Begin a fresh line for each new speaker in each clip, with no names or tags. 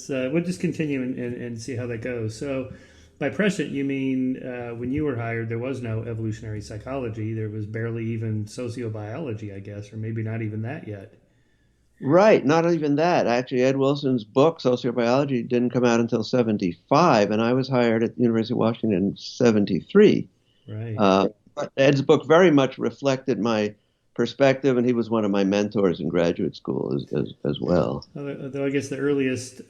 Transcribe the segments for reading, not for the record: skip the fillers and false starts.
We'll just continue and see how that goes. So, by prescient, you mean when you were hired, there was no evolutionary psychology. There was barely even sociobiology, I guess, or maybe not even that yet.
Right, not even that. Actually, Ed Wilson's book, Sociobiology, didn't come out until 75, and I was hired at the University of Washington in 73.
Right.
But Ed's book very much reflected my perspective, and he was one of my mentors in graduate school as well.
Although I guess the earliest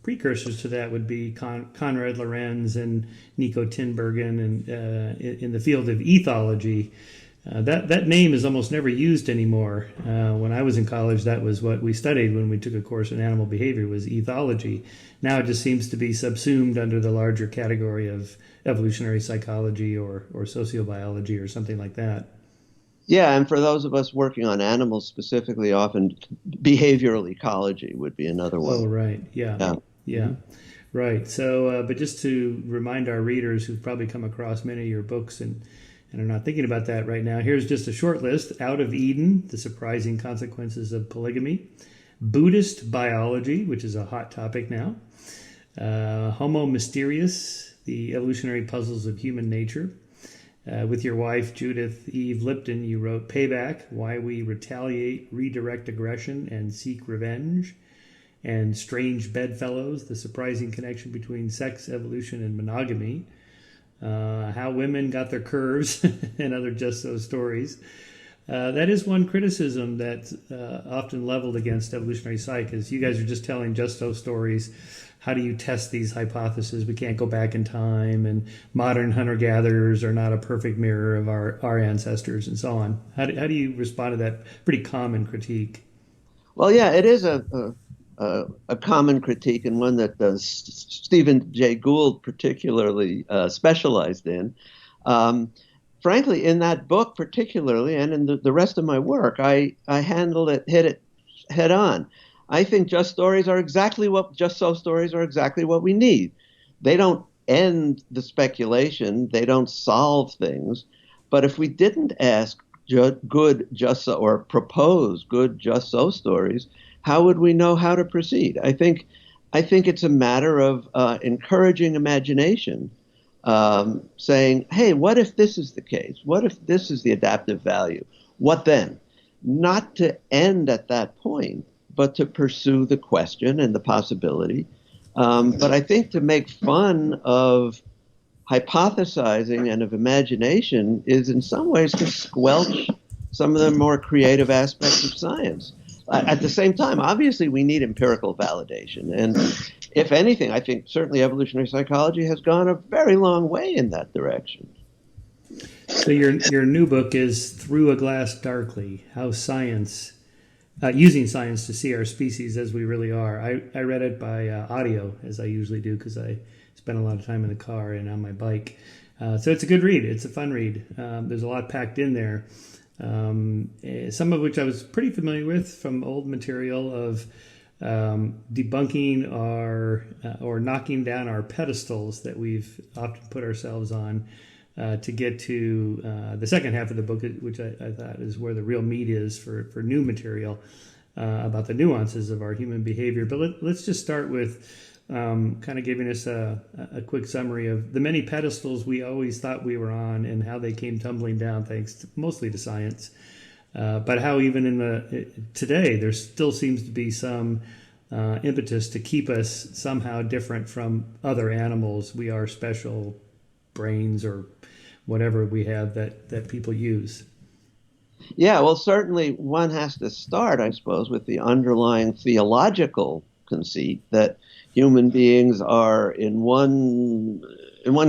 precursors to that would be Conrad Lorenz and Nico Tinbergen, and in the field of ethology. That name is almost never used anymore. When I was in college, that was what we studied when we took a course in animal behavior, was ethology. Now it just seems to be subsumed under the larger category of evolutionary psychology or sociobiology or something like that.
Yeah, and for those of us working on animals specifically, often behavioral ecology would be another
Oh,
one.
right. Yeah.
Yeah.
Yeah. Right. So, but just to remind our readers who've probably come across many of your books and are not thinking about that right now, here's just a short list: Out of Eden, The Surprising Consequences of Polygamy; Buddhist Biology, which is a hot topic now; Homo Mysterious, The Evolutionary Puzzles of Human Nature. With your wife, Judith Eve Lipton, you wrote Payback: Why We Retaliate, Redirect Aggression, and Seek Revenge; and Strange Bedfellows, The Surprising Connection Between Sex, Evolution, and Monogamy; How Women Got Their Curves, and other just so stories. That is one criticism that's often leveled against evolutionary psych, is you guys are just telling just so stories. How do you test these hypotheses? We can't go back in time, and modern hunter-gatherers are not a perfect mirror of our ancestors, and so on. How do you respond to that pretty common critique?
Well, yeah, it is a common critique, and one that Stephen Jay Gould particularly specialized in. Um, Frankly, in that book particularly, and in the rest of my work, I handled it, hit it head on. I think just so stories are exactly what we need. They don't end the speculation, they don't solve things. But if we didn't ask good just so, or propose good just so stories, how would we know how to proceed? I think it's a matter of encouraging imagination, saying, hey, what if this is the case? What if this is the adaptive value? What then? Not to end at that point, but to pursue the question and the possibility. But I think to make fun of hypothesizing and of imagination is in some ways to squelch some of the more creative aspects of science. At the same time, obviously, we need empirical validation. And if anything, I think certainly evolutionary psychology has gone a very long way in that direction.
So your new book is Through a Glass Darkly: How Science, using science to see our species as we really are. I read it by audio, as I usually do, because I spend a lot of time in the car and on my bike. So it's a good read. It's a fun read. There's a lot packed in there, some of which I was pretty familiar with from old material of debunking our or knocking down our pedestals that we've often put ourselves on, to get to the second half of the book, which I thought is where the real meat is for new material about the nuances of our human behavior. But let's just start with kind of giving us a quick summary of the many pedestals we always thought we were on and how they came tumbling down mostly to science. But how even today there still seems to be some impetus to keep us somehow different from other animals. We are special brains or whatever we have that people use.
Yeah, well, certainly one has to start, I suppose, with the underlying theological conceit that human beings are in one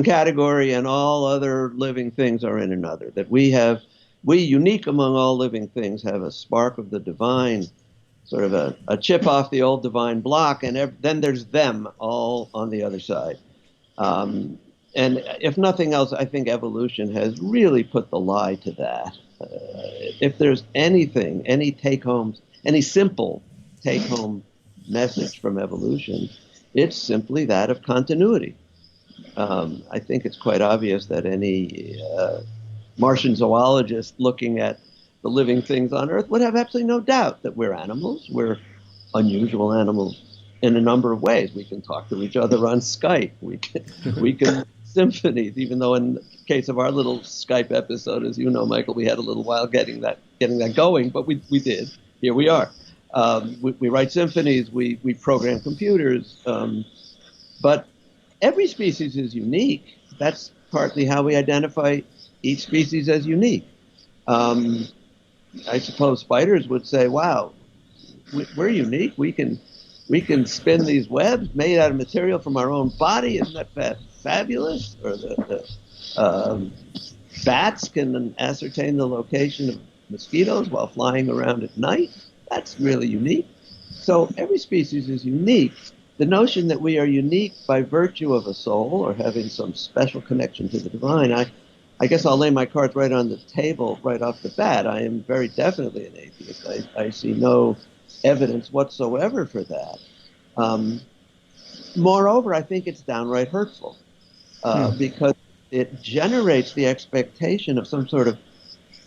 category and all other living things are in another. That we unique among all living things, have a spark of the divine, sort of a chip off the old divine block, and then there's them all on the other side. Um, and if nothing else, I think evolution has really put the lie to that. If there's anything, any take homes, any simple take home message from evolution, it's simply that of continuity. I think it's quite obvious that any Martian zoologist looking at the living things on Earth would have absolutely no doubt that we're animals. We're unusual animals in a number of ways. We can talk to each other on Skype. We can symphonies, even though in the case of our little Skype episode, as you know, Michael, we had a little while getting that going, but we did. Here we are. We write symphonies. We program computers. But every species is unique. That's partly how we identify each species as unique. I suppose spiders would say, "Wow, we're unique. We can spin these webs made out of material from our own body. Isn't that fabulous?" Or the bats can ascertain the location of mosquitoes while flying around at night. That's really unique. So every species is unique. The notion that we are unique by virtue of a soul or having some special connection to the divine, I guess I'll lay my cards right on the table right off the bat. I am very definitely an atheist. I see no evidence whatsoever for that. Moreover, I think it's downright hurtful because it generates the expectation of some sort of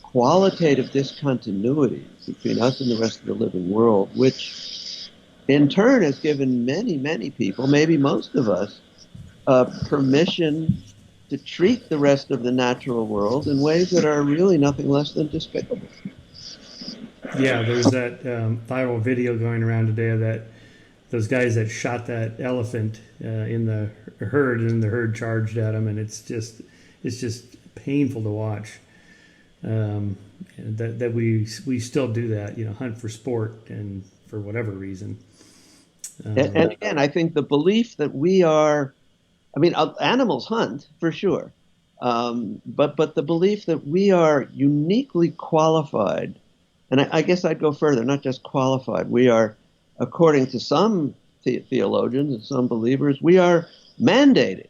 qualitative discontinuity between us and the rest of the living world, which in turn has given many, many people, maybe most of us, permission to treat the rest of the natural world in ways that are really nothing less than despicable.
Yeah, there's that viral video going around today of those guys that shot that elephant in the herd, and the herd charged at them, and it's just painful to watch. That we still do that, hunt for sport and for whatever reason.
And again, I think the belief that we are, animals hunt for sure, but the belief that we are uniquely qualified, and I guess I'd go further, not just qualified. We are, according to some theologians and some believers, we are mandated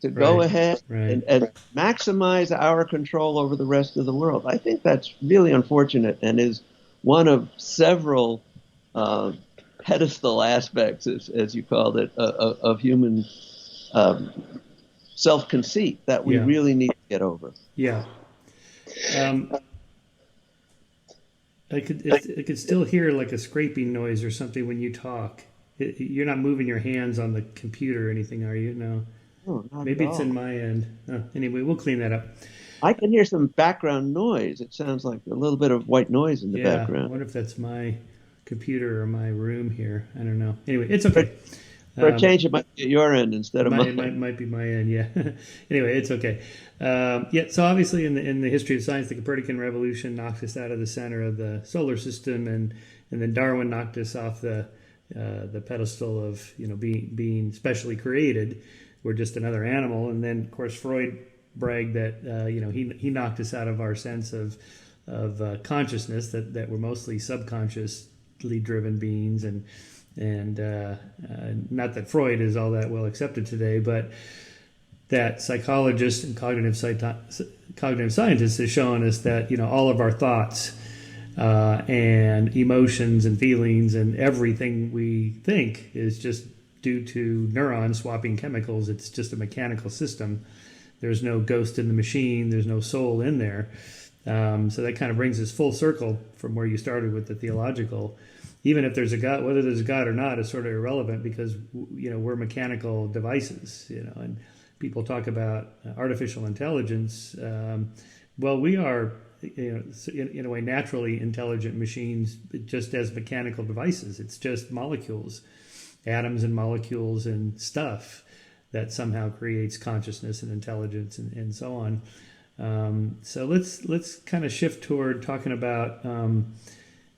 to go ahead and maximize our control over the rest of the world. I think that's really unfortunate and is one of several pedestal aspects, as you called it, of human self-conceit that we really need to get over.
Yeah. I could still hear like a scraping noise or something when you talk. You're not moving your hands on the computer or anything, are you? No.
Oh,
maybe it's in my end. Anyway, we'll clean that up.
I can hear some background noise. It sounds like a little bit of white noise in the background.
I wonder if that's my computer or my room here. I don't know. Anyway, it's okay.
For a change, it might be at your end instead of mine.
It might be my end, yeah. Anyway, it's okay. So obviously in the history of science, the Copernican revolution knocked us out of the center of the solar system, and then Darwin knocked us off the pedestal of being specially created. We're just another animal. And then, of course, Freud bragged that he knocked us out of our sense of consciousness, that we're mostly subconsciously driven beings, and not that Freud is all that well accepted today, but that psychologists and cognitive scientists have shown us that all of our thoughts and emotions and feelings and everything we think is just due to neurons swapping chemicals. It's just a mechanical system. There's no ghost in the machine. There's no soul in there. So that kind of brings us full circle from where you started with the theological. Even if there's a God, whether there's a God or not is sort of irrelevant, because we're mechanical devices. And people talk about artificial intelligence. Well, we are, in a way, naturally intelligent machines, just as mechanical devices. It's just molecules, atoms and molecules and stuff that somehow creates consciousness and intelligence and so on. So let's kind of shift toward talking about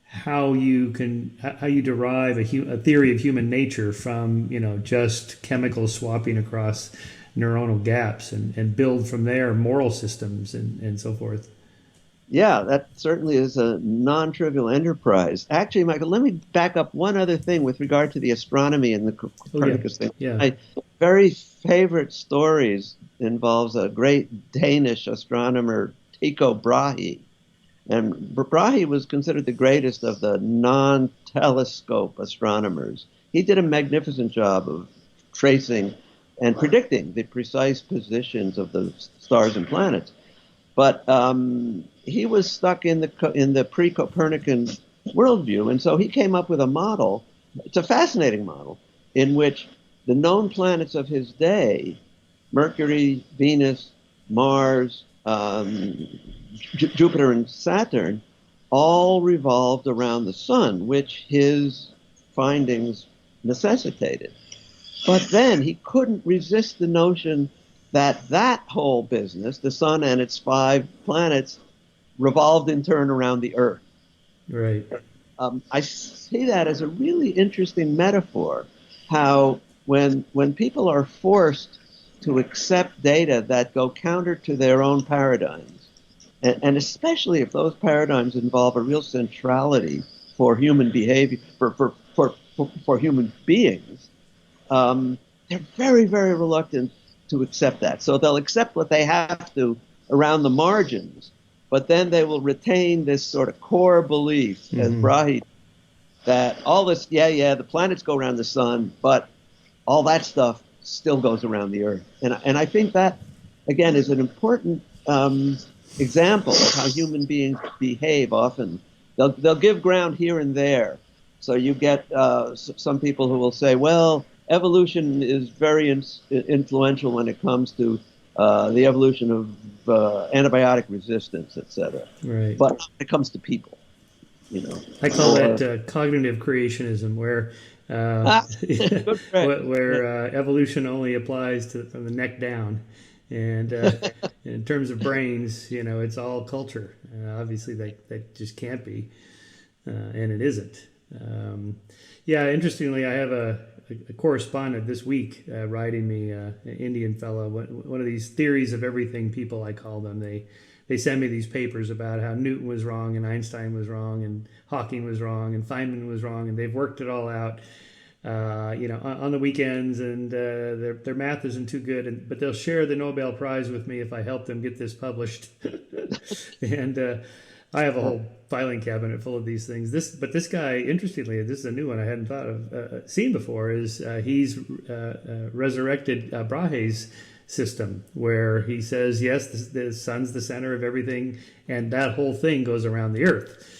how you derive a theory of human nature from just chemical swapping across neuronal gaps, and build from there moral systems and so forth.
Yeah, that certainly is a non-trivial enterprise. Actually, Michael, let me back up one other thing with regard to the astronomy and the Copernicus thing.
Yeah.
My very favorite stories involves a great Danish astronomer, Tycho Brahe. And Brahe was considered the greatest of the non-telescope astronomers. He did a magnificent job of tracing and predicting the precise positions of the stars and planets. But he was stuck in the pre-Copernican worldview, and so he came up with a model. It's a fascinating model in which the known planets of his day, Mercury, Venus, Mars, Jupiter, and Saturn, all revolved around the sun, which his findings necessitated. But then he couldn't resist the notion that that whole business, the sun and its 5 planets, revolved in turn around the Earth.
Right.
I see that as a really interesting metaphor, how when people are forced to accept data that go counter to their own paradigms, and especially if those paradigms involve a real centrality for human behavior, for human beings, they're very, very reluctant to accept that. So they'll accept what they have to around the margins, but then they will retain this sort of core belief, as Brahe, that all this, the planets go around the sun, but all that stuff still goes around the Earth. And I think that, again, is an important example of how human beings behave often. They'll give ground here and there. So you get some people who will say, well, evolution is very influential when it comes to the evolution of antibiotic resistance, etc.
Right.
But when it comes to people,
I call that cognitive creationism, where evolution only applies from the neck down, and in terms of brains, it's all culture. Obviously, that just can't be, and it isn't. Interestingly, I have a correspondent this week writing me, an Indian fellow, one of these theories of everything people, I call them. They send me these papers about how Newton was wrong and Einstein was wrong and Hawking was wrong and Feynman was wrong, and they've worked it all out, on the weekends, and their math isn't too good, but they'll share the Nobel Prize with me if I help them get this published. And I have a whole filing cabinet full of these things. But this guy, interestingly, this is a new one I hadn't seen before, is he's resurrected Brahe's system, where he says, yes, the sun's the center of everything, and that whole thing goes around the Earth.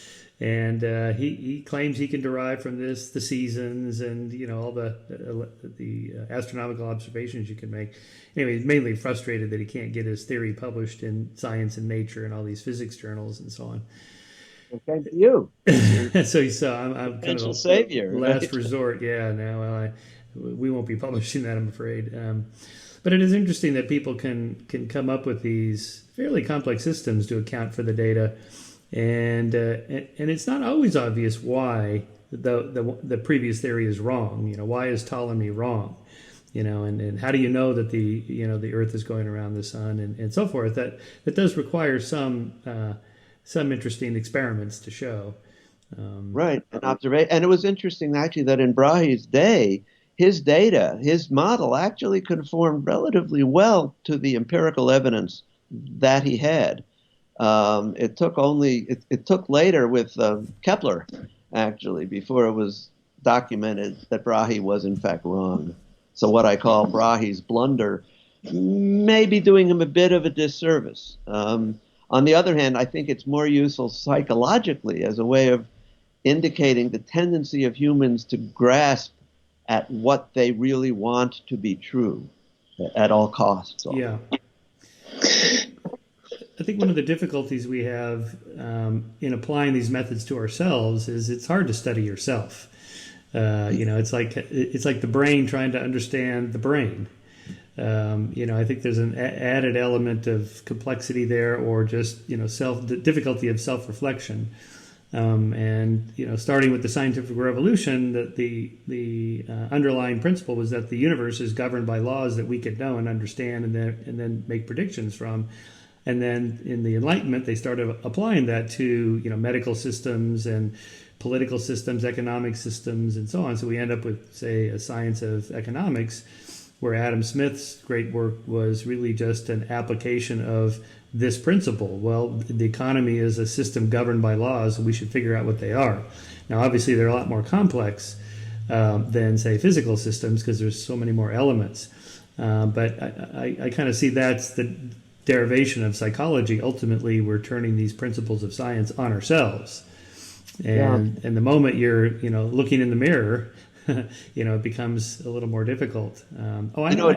And he claims he can derive from this the seasons and all the astronomical observations you can make. Anyway, he's mainly frustrated that he can't get his theory published in Science and Nature and all these physics journals and so on.
Okay, to you.
So I'm kind of a
savior,
last
right?
resort. Yeah, no, we won't be publishing that, I'm afraid. But it is interesting that people can come up with these fairly complex systems to account for the data. And it's not always obvious why the previous theory is wrong. Why is Ptolemy wrong? And how do you know that the Earth is going around the sun and so forth? That does require some interesting experiments to show.
Right, an observation. And it was interesting actually that in Brahe's day, his data, his model actually conformed relatively well to the empirical evidence that he had. It took later with Kepler, actually, before it was documented that Brahe was in fact wrong. So what I call Brahe's blunder may be doing him a bit of a disservice. On the other hand, I think it's more useful psychologically as a way of indicating the tendency of humans to grasp at what they really want to be true at all costs.
Yeah. I think one of the difficulties we have in applying these methods to ourselves is it's hard to study yourself. It's like the brain trying to understand the brain. I think there's an added element of complexity there, or just the difficulty of self-reflection. Starting with the scientific revolution, that the underlying principle was that the universe is governed by laws that we could know and understand, and then make predictions from. And then in the Enlightenment, they started applying that to medical systems and political systems, economic systems, and so on. So we end up with, say, a science of economics, where Adam Smith's great work was really just an application of this principle. Well, the economy is a system governed by laws, and we should figure out what they are. Now, obviously, they're a lot more complex than, say, physical systems, because there's so many more elements. But I kind of see that's the derivation of psychology. Ultimately, we're turning these principles of science on ourselves. And the moment you're looking in the mirror it becomes a little more difficult. I
know,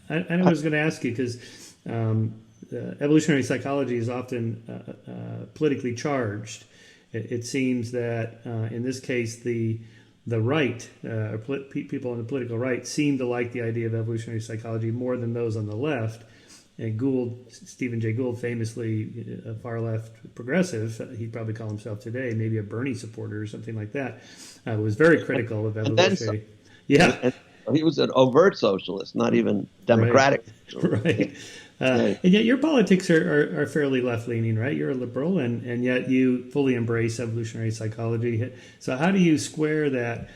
I was going to ask you because evolutionary psychology is often politically charged. It seems that in this case, the right, people on the political right, seem to like the idea of evolutionary psychology more than those on the left. And Stephen Jay Gould, famously a far left progressive, he'd probably call himself today maybe a Bernie supporter or something like that, was very critical of evolutionary.
And he was an overt socialist, not even democratic.
Right. And yet your politics are fairly left-leaning, right? You're a liberal, and yet you fully embrace evolutionary psychology. So how do you square that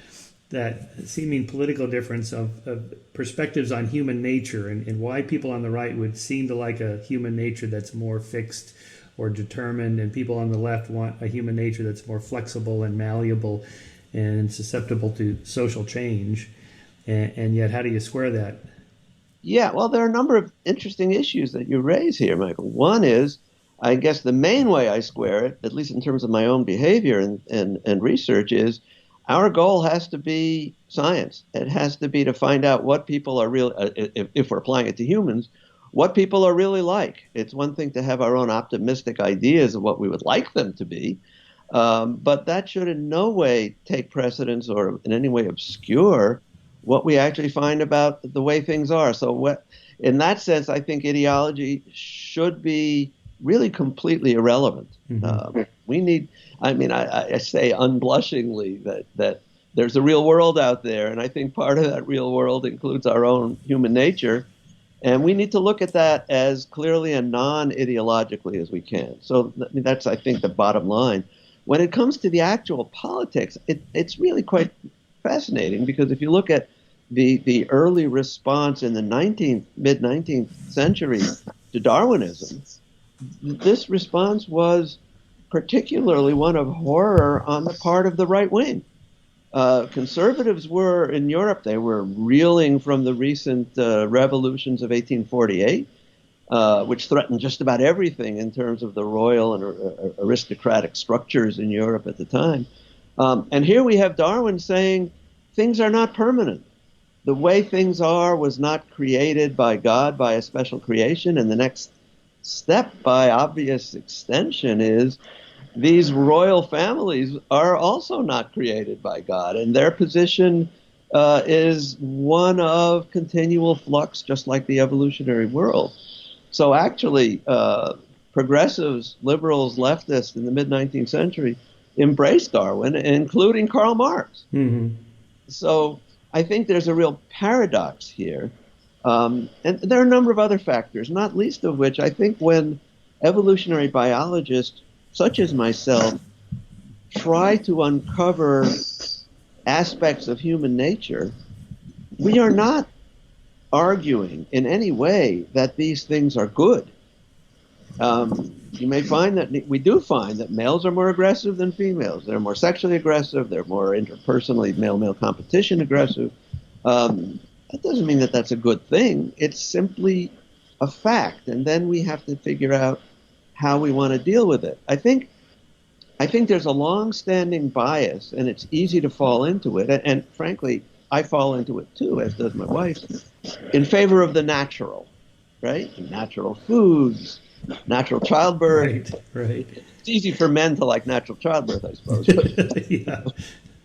seeming political difference of perspectives on human nature and why people on the right would seem to like a human nature that's more fixed or determined, and people on the left want a human nature that's more flexible and malleable and susceptible to social change? And yet, how do you square that?
Yeah, well, there are a number of interesting issues that you raise here, Michael. One is, I guess the main way I square it, at least in terms of my own behavior and research, is our goal has to be science. It has to be to find out what people are if we're applying it to humans, what people are really like. It's one thing to have our own optimistic ideas of what we would like them to be, but that should in no way take precedence or in any way obscure what we actually find about the way things are. So in that sense, I think ideology should be really completely irrelevant. Mm-hmm. I say unblushingly that there's a real world out there, and I think part of that real world includes our own human nature, and we need to look at that as clearly and non-ideologically as we can. So that's, I think, the bottom line. When it comes to the actual politics, it's really quite fascinating, because if you look at the early response in the mid-19th century to Darwinism, this response was particularly one of horror on the part of the right wing. Conservatives were, in Europe, they were reeling from the recent revolutions of 1848, which threatened just about everything in terms of the royal and aristocratic structures in Europe at the time. And here we have Darwin saying things are not permanent. The way things are was not created by God by a special creation, and the next step by obvious extension is these royal families are also not created by God, and their position is one of continual flux, just like the evolutionary world. So actually, progressives, liberals, leftists in the mid-19th century embraced Darwin, including Karl Marx. Mm-hmm. So I think there's a real paradox here. And there are a number of other factors, not least of which I think when evolutionary biologists, such as myself, try to uncover aspects of human nature, we are not arguing in any way that these things are good. You may find that we do find that males are more aggressive than females. They're more sexually aggressive. They're more interpersonally male-male competition aggressive. That doesn't mean that that's a good thing. It's simply a fact, and then we have to figure out how we want to deal with it. I think there's a long-standing bias, and it's easy to fall into it. And frankly, I fall into it too, as does my wife, in favor of the natural, right? Natural foods, natural childbirth.
Right.
It's easy for men to like natural childbirth, I suppose. But yeah.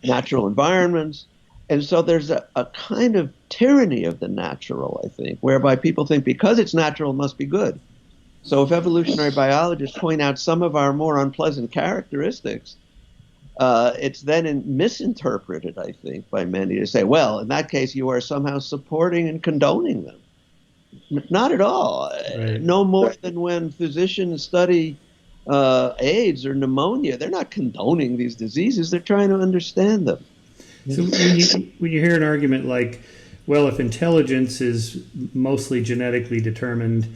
Natural environments. And so there's a kind of tyranny of the natural, I think, whereby people think because it's natural, it must be good. So if evolutionary biologists point out some of our more unpleasant characteristics, it's then misinterpreted, I think, by many to say, well, in that case, you are somehow supporting and condoning them. Not at all. Right. No more than when physicians study AIDS or pneumonia. They're not condoning these diseases. They're trying to understand them.
So when you hear an argument like, well, if intelligence is mostly genetically determined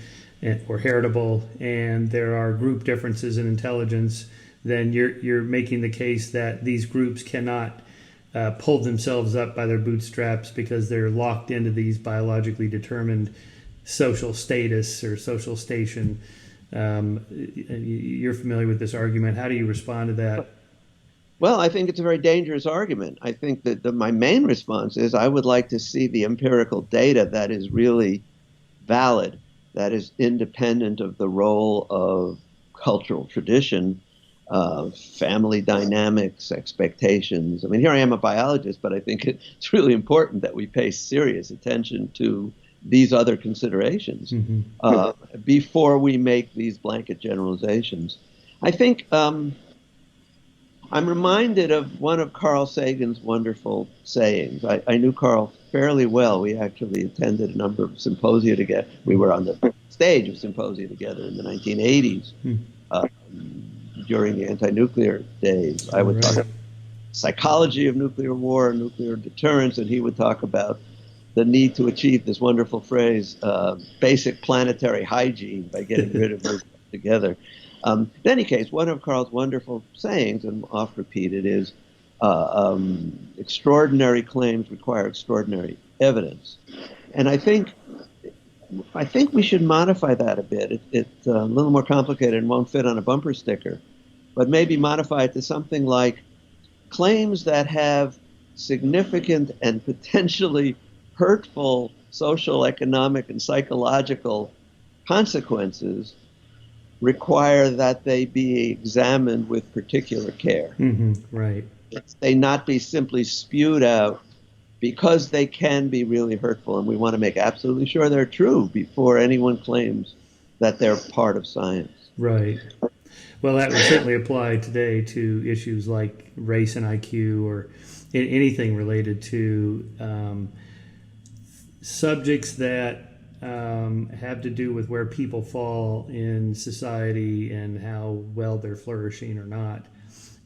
or heritable, and there are group differences in intelligence, then you're making the case that these groups cannot pull themselves up by their bootstraps because they're locked into these biologically determined social status or social station. You're familiar with this argument. How do you respond to that?
Well, I think it's a very dangerous argument. I think that my main response is I would like to see the empirical data that is really valid, that is independent of the role of cultural tradition, family dynamics, expectations. I mean, here I am a biologist, but I think it's really important that we pay serious attention to these other considerations before we make these blanket generalizations. I think I'm reminded of one of Carl Sagan's wonderful sayings. I knew Carl fairly well. We actually attended a number of symposia together. We were on the stage of symposia together in the 1980s during the anti-nuclear days. I would talk about psychology of nuclear war and nuclear deterrence, and he would talk about the need to achieve this wonderful phrase, basic planetary hygiene, by getting rid of nuclear together. In any case, one of Carl's wonderful sayings, and oft repeated, is extraordinary claims require extraordinary evidence. And I think we should modify that a bit. It's a little more complicated and won't fit on a bumper sticker, but maybe modify it to something like claims that have significant and potentially hurtful social, economic, and psychological consequences require that they be examined with particular care.
Right.
They not be simply spewed out because they can be really hurtful, and we want to make absolutely sure they're true before anyone claims that they're part of science.
Right. Well, that would certainly apply today to issues like race and IQ, or anything related to subjects that have to do with where people fall in society and how well they're flourishing or not.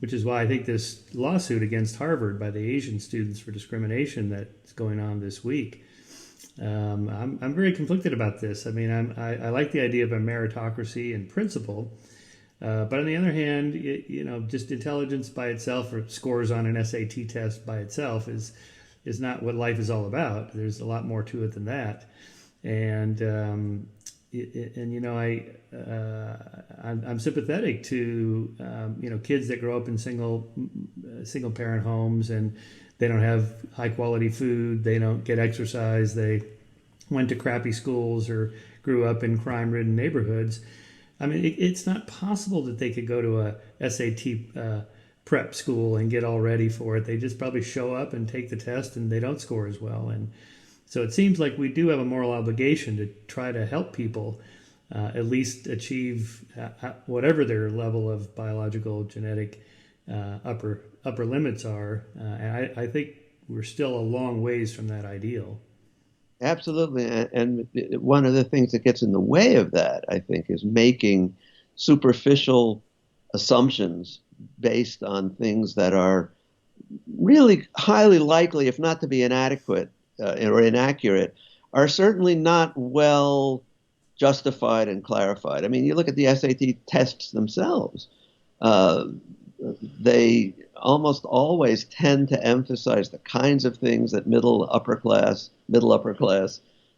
Which is why I think this lawsuit against Harvard by the Asian students for discrimination that's going on this week, I'm very conflicted about this. I mean, I like the idea of a meritocracy in principle, but on the other hand, just intelligence by itself, or scores on an SAT test by itself, is not what life is all about. There's a lot more to it than that. And I'm sympathetic to kids that grow up in single parent homes, and they don't have high quality food, they don't get exercise, they went to crappy schools or grew up in crime ridden neighborhoods. I mean, it's not possible that they could go to a SAT prep school and get all ready for it. They just probably show up and take the test, and they don't score as well. And so it seems like we do have a moral obligation to try to help people at least achieve whatever their level of biological, genetic upper limits are. And I think we're still a long ways from that ideal.
Absolutely. And one of the things that gets in the way of that, I think, is making superficial assumptions based on things that are really highly likely, if not to be inadequate or inaccurate, are certainly not well justified and clarified. I mean, you look at the SAT tests themselves. They almost always tend to emphasize the kinds of things that middle upper class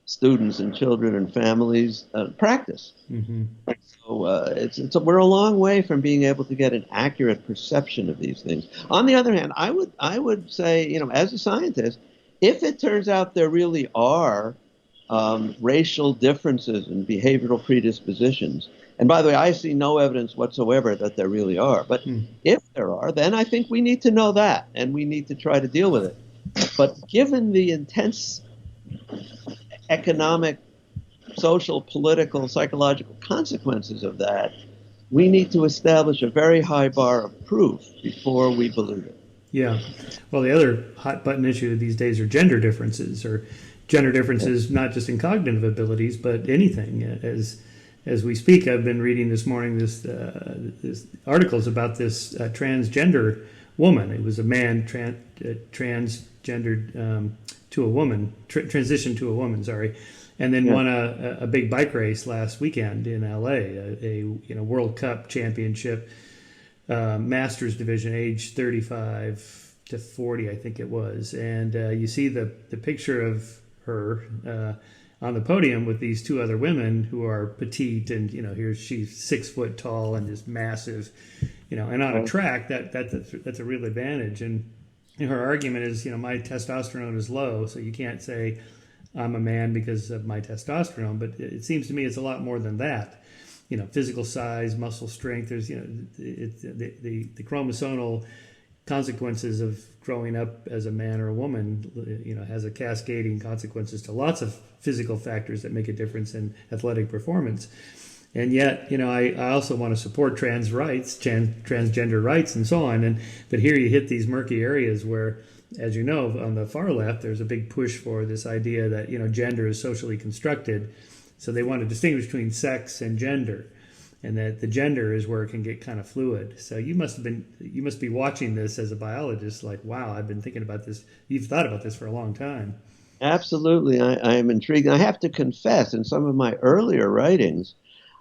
students and children and families practice. So we're a long way from being able to get an accurate perception of these things. On the other hand, I would say, as a scientist, if it turns out there really are racial differences and behavioral predispositions, and by the way, I see no evidence whatsoever that there really are, but if there are, then I think we need to know that, and we need to try to deal with it. But given the intense economic, social, political, psychological consequences of that, we need to establish a very high bar of proof before we believe it.
Yeah. Well, the other hot button issue these days are gender differences, not just in cognitive abilities, but anything. As we speak, I've been reading this morning this articles about this transgender woman. It was a man transgendered to a woman, transitioned to a woman. Sorry, and then won a big bike race last weekend in LA, a World Cup championship, Masters division, age 35 to 40, I think it was. And you see the picture of her on the podium with these two other women who are petite, and she's 6 foot tall and just massive, and on a track that's a real advantage. And her argument is, my testosterone is low, so you can't say I'm a man because of my testosterone. But it seems to me it's a lot more than that. Physical size, muscle strength. There's, the chromosomal consequences of growing up as a man or a woman, has a cascading consequences to lots of physical factors that make a difference in athletic performance. And yet, I also want to support trans rights, transgender rights, and so on. But here you hit these murky areas where, as you know, on the far left, there's a big push for this idea that gender is socially constructed. So they want to distinguish between sex and gender, and that the gender is where it can get kind of fluid. So you must be watching this as a biologist, like, wow, I've been thinking about this. You've thought about this for a long time.
Absolutely, I am intrigued. I have to confess, in some of my earlier writings,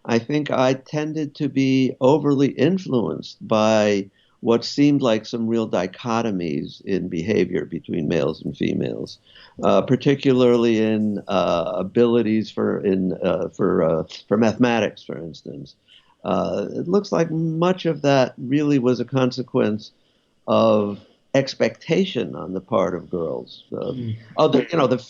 I think I tended to be overly influenced by what seemed like some real dichotomies in behavior between males and females, particularly in abilities for mathematics, for instance. It looks like much of that really was a consequence of expectation on the part of girls. The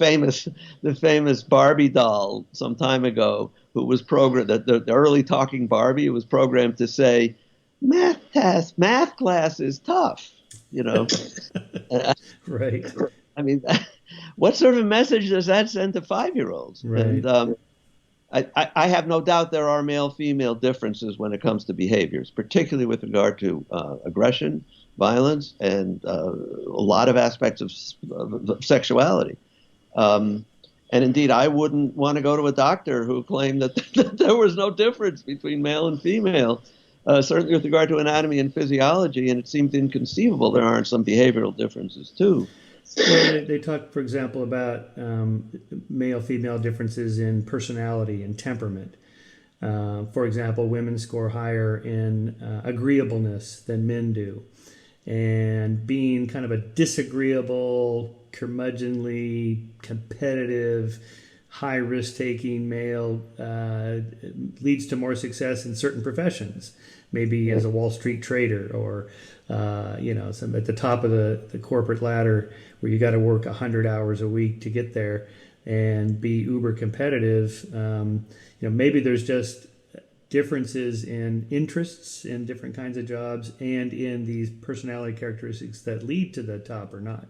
famous Barbie doll some time ago, who was programmed, the early talking Barbie was programmed to say, math class is tough,
Right.
I mean, what sort of message does that send to 5-year-olds?
Right.
And I have no doubt there are male-female differences when it comes to behaviors, particularly with regard to aggression, violence, and a lot of aspects of sexuality. And indeed, I wouldn't want to go to a doctor who claimed that there was no difference between male and female, certainly with regard to anatomy and physiology, and it seemed inconceivable there aren't some behavioral differences too.
Well, they talk, for example, about male-female differences in personality and temperament. For example, women score higher in agreeableness than men do. And being kind of a disagreeable, curmudgeonly, competitive, high risk-taking male leads to more success in certain professions, maybe as a Wall Street trader or some at the top of the corporate ladder where you got to work 100 hours a week to get there and be uber competitive. Maybe there's just differences in interests in different kinds of jobs and in these personality characteristics that lead to the top or not.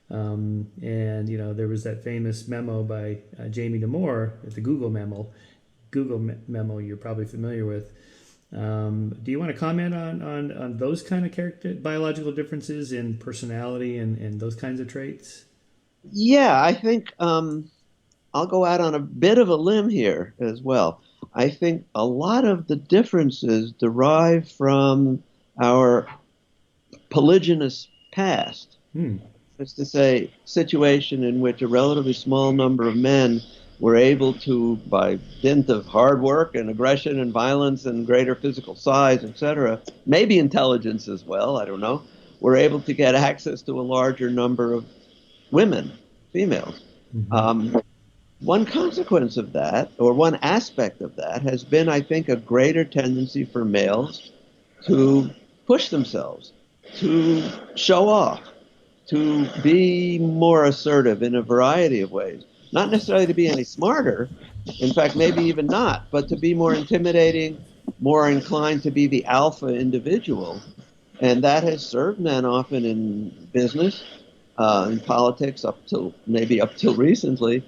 There was that famous memo by Jamie Damore at the Google memo you're probably familiar with. Do you want to comment on those kind of biological differences in personality and those kinds of traits?
Yeah, I think I'll go out on a bit of a limb here as well. I think a lot of the differences derive from our polygynous past. It's to say, situation in which a relatively small number of men were able to, by dint of hard work and aggression and violence and greater physical size, etc., maybe intelligence as well, I don't know, were able to get access to a larger number of women, females. Mm-hmm. One consequence of that, or one aspect of that, has been, I think, a greater tendency for males to push themselves, to show off, to be more assertive in a variety of ways. Not necessarily to be any smarter, in fact, maybe even not, but to be more intimidating, more inclined to be the alpha individual. And that has served men often in business, in politics, up till recently.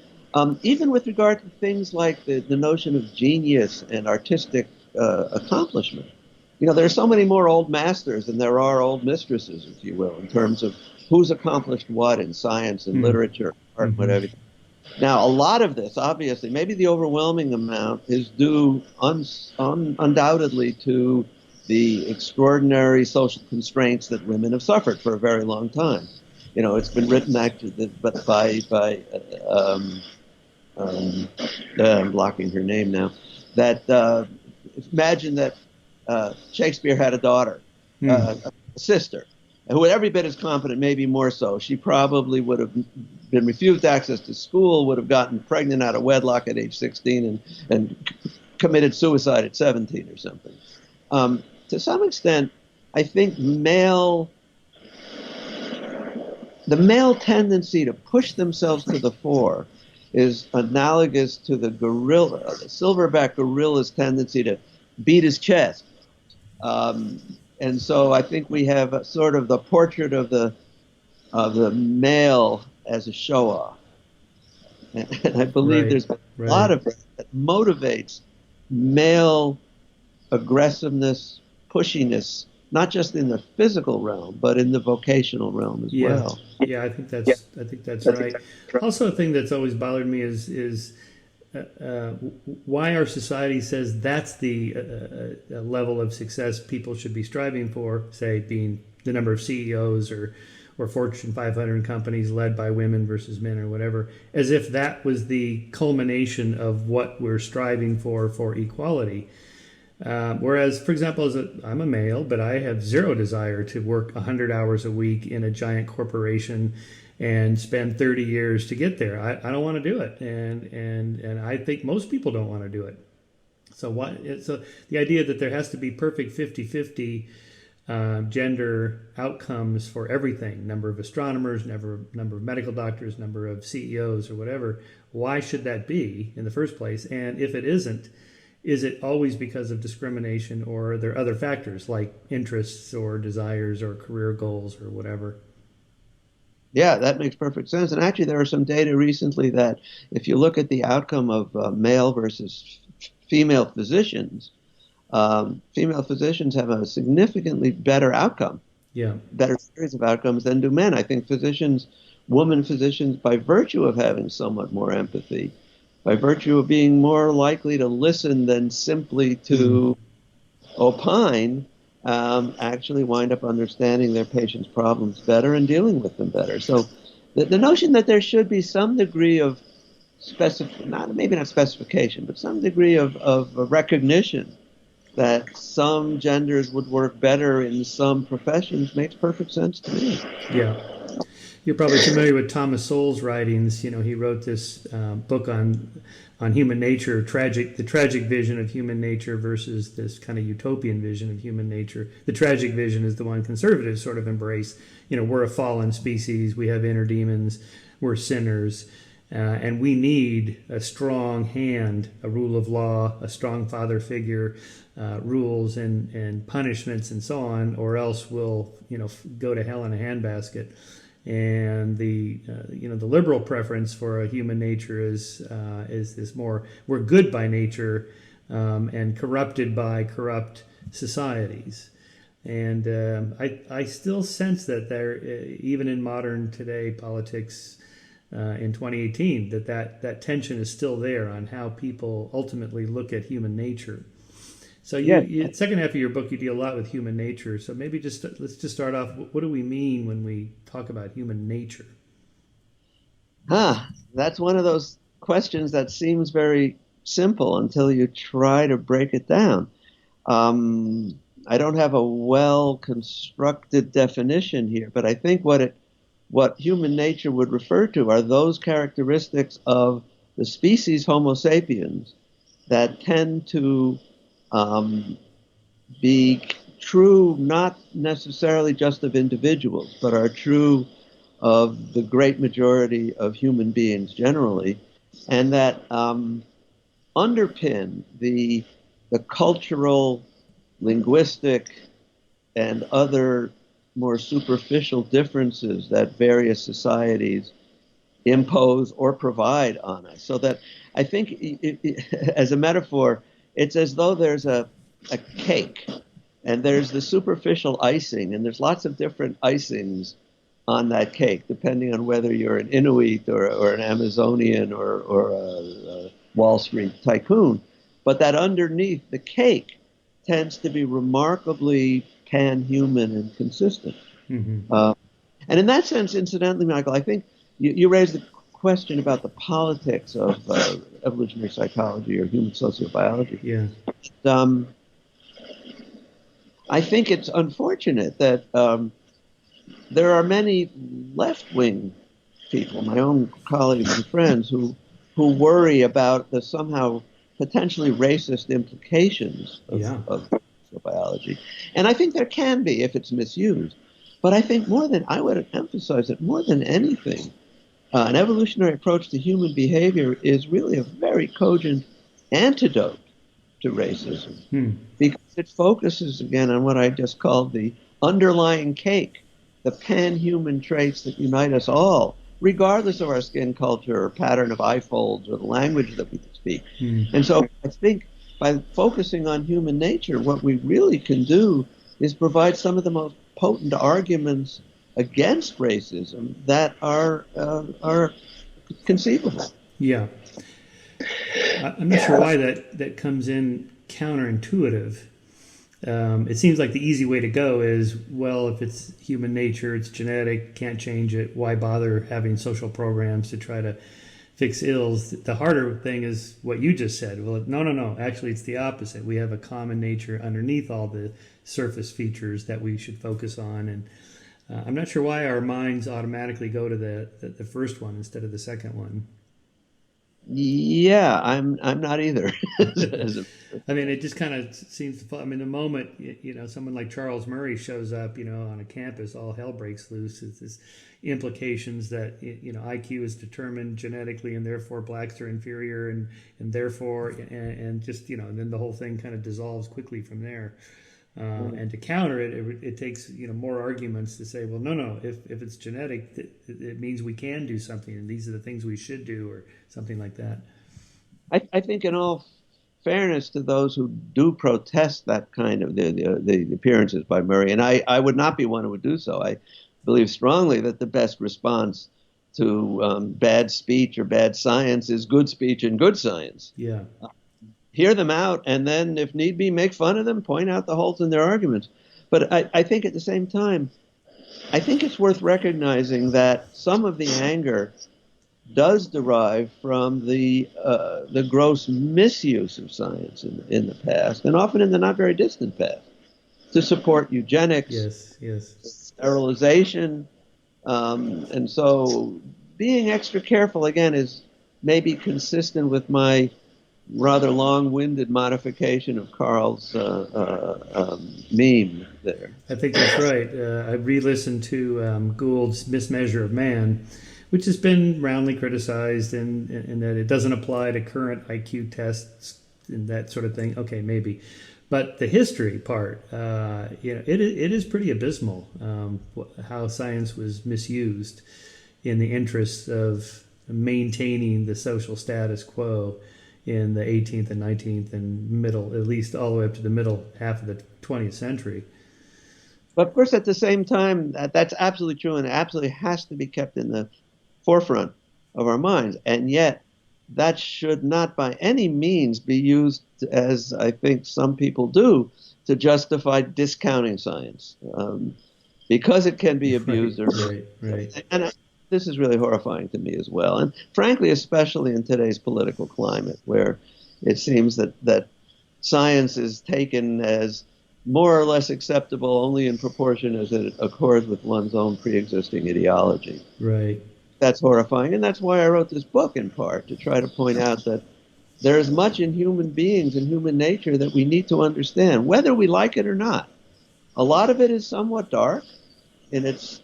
Even with regard to things like the notion of genius and artistic accomplishment. There are so many more old masters than there are old mistresses, if you will, in terms of who's accomplished what in science and literature, art, whatever. Now, a lot of this, obviously, maybe the overwhelming amount is due undoubtedly to the extraordinary social constraints that women have suffered for a very long time. It's been written actually by I'm blocking her name now, that imagine that Shakespeare had a daughter, a sister, who was every bit as competent, maybe more so. She probably would have been refused access to school, would have gotten pregnant out of wedlock at age 16 and committed suicide at 17 or something. To some extent, I think the male tendency to push themselves to the fore is analogous to the silverback gorilla's tendency to beat his chest. And so I think we have sort of the portrait of the male as a show-off. And I believe
Right,
there's a
right.
lot of that motivates male aggressiveness, pushiness, not just in the physical realm, but in the vocational realm as
Yeah,
well.
yeah. I think that's right. Also, a thing that's always bothered me is why our society says that's the level of success people should be striving for, say, being the number of CEOs or Fortune 500 companies led by women versus men or whatever, as if that was the culmination of what we're striving for equality. Whereas, for example, I'm a male, but I have zero desire to work 100 hours a week in a giant corporation and spend 30 years to get there. I don't want to do it, and I think most people don't want to do it. So the idea that there has to be perfect 50-50 gender outcomes for everything, number of astronomers, number of medical doctors, number of CEOs or whatever, why should that be in the first place? And if it isn't, is it always because of discrimination, or are there other factors like interests or desires or career goals or whatever?
Yeah, that makes perfect sense. And actually, there are some data recently that if you look at the outcome of male versus female female physicians have a significantly better outcome,
Yeah,
better series of outcomes than do men. I think women physicians, by virtue of having somewhat more empathy, by virtue of being more likely to listen than simply
mm,
to opine, actually wind up understanding their patients' problems better and dealing with them better. So the notion that there should be some degree of maybe not specification, but some degree of recognition that some genders would work better in some professions makes perfect sense to me.
yeah. You're probably familiar with Thomas Sowell's writings. You know, he wrote this book on human nature, the tragic vision of human nature versus this kind of utopian vision of human nature. The tragic vision is the one conservatives sort of embrace. You know, we're a fallen species. We have inner demons. We're sinners. And we need a strong hand, a rule of law, a strong father figure, rules and punishments and so on, or else we'll, go to hell in a handbasket. And the liberal preference for a human nature is this more, we're good by nature, and corrupted by corrupt societies. And I still sense that there, even in modern today politics, in 2018, that tension is still there on how people ultimately look at human nature. So
Yeah.
second half of your book, you deal a lot with human nature. So maybe let's just start off. What do we mean when we talk about human nature?
That's one of those questions that seems very simple until you try to break it down. I don't have a well constructed definition here, but I think what human nature would refer to are those characteristics of the species Homo sapiens that tend to be true, not necessarily just of individuals, but are true of the great majority of human beings generally, and that underpin the cultural, linguistic, and other more superficial differences that various societies impose or provide on us. So that I think, as a metaphor, it's as though there's a cake and there's the superficial icing, and there's lots of different icings on that cake, depending on whether you're an Inuit or an Amazonian or a Wall Street tycoon. But that underneath the cake tends to be remarkably pan-human and consistent.
Mm-hmm.
And in that sense, incidentally, Michael, I think you raised the question about the politics of evolutionary psychology or human sociobiology.
Yeah.
Um, I think it's unfortunate that there are many left-wing people, my own colleagues and friends, who worry about the somehow potentially racist implications
Yeah.
of natural biology. And I think there can be if it's misused. But I think I would emphasize that more than anything, an evolutionary approach to human behavior is really a very cogent antidote to racism because it focuses again on what I just called the underlying cake, the pan-human traits that unite us all, regardless of our skin culture or pattern of eye folds or the language that we speak. And so I think by focusing on human nature, what we really can do is provide some of the most potent arguments against racism that are conceivable.
Yeah. I'm not sure why that comes in counterintuitive. It seems like the easy way to go is, well, if it's human nature, it's genetic, can't change it, why bother having social programs to try to fix ills? The harder thing is what you just said. Well, no. Actually, it's the opposite. We have a common nature underneath all the surface features that we should focus on. And I'm not sure why our minds automatically go to the first one instead of the second one.
Yeah, I'm not either.
I mean, it just kind of seems to. I mean, the moment someone like Charles Murray shows up, on a campus, all hell breaks loose. It's this implications that IQ is determined genetically, and therefore blacks are inferior, and therefore, and just and then the whole thing kind of dissolves quickly from there. And to counter it, it takes more arguments to say, well, no. If it's genetic, it means we can do something, and these are the things we should do, or something like that.
I think, in all fairness to those who do protest that kind of the appearances by Murray, and I would not be one who would do so. I believe strongly that the best response to bad speech or bad science is good speech and good science.
Yeah.
Hear them out, and then, if need be, make fun of them, point out the holes in their arguments. But I think at the same time, I think it's worth recognizing that some of the anger does derive from the gross misuse of science in the past, and often in the not very distant past, to support eugenics,
yes,
sterilization, and so being extra careful again is maybe consistent with my rather long-winded modification of Carl's meme there.
I think that's right. I re-listened to Gould's Mismeasure of Man, which has been roundly criticized in that it doesn't apply to current IQ tests and that sort of thing. Okay, maybe. But the history part, it is pretty abysmal how science was misused in the interests of maintaining the social status quo in the 18th and 19th and middle, at least all the way up to the middle half of the 20th century.
But of course, at the same time, that's absolutely true, and it absolutely has to be kept in the forefront of our minds. And yet, that should not by any means be used, as I think some people do, to justify discounting science, because it can be abused.
Right.
And this is really horrifying to me as well. And frankly, especially in today's political climate, where it seems that science is taken as more or less acceptable only in proportion as it accords with one's own pre-existing ideology.
Right.
That's horrifying. And that's why I wrote this book, in part, to try to point out that there is much in human beings and human nature that we need to understand, whether we like it or not. A lot of it is somewhat dark in its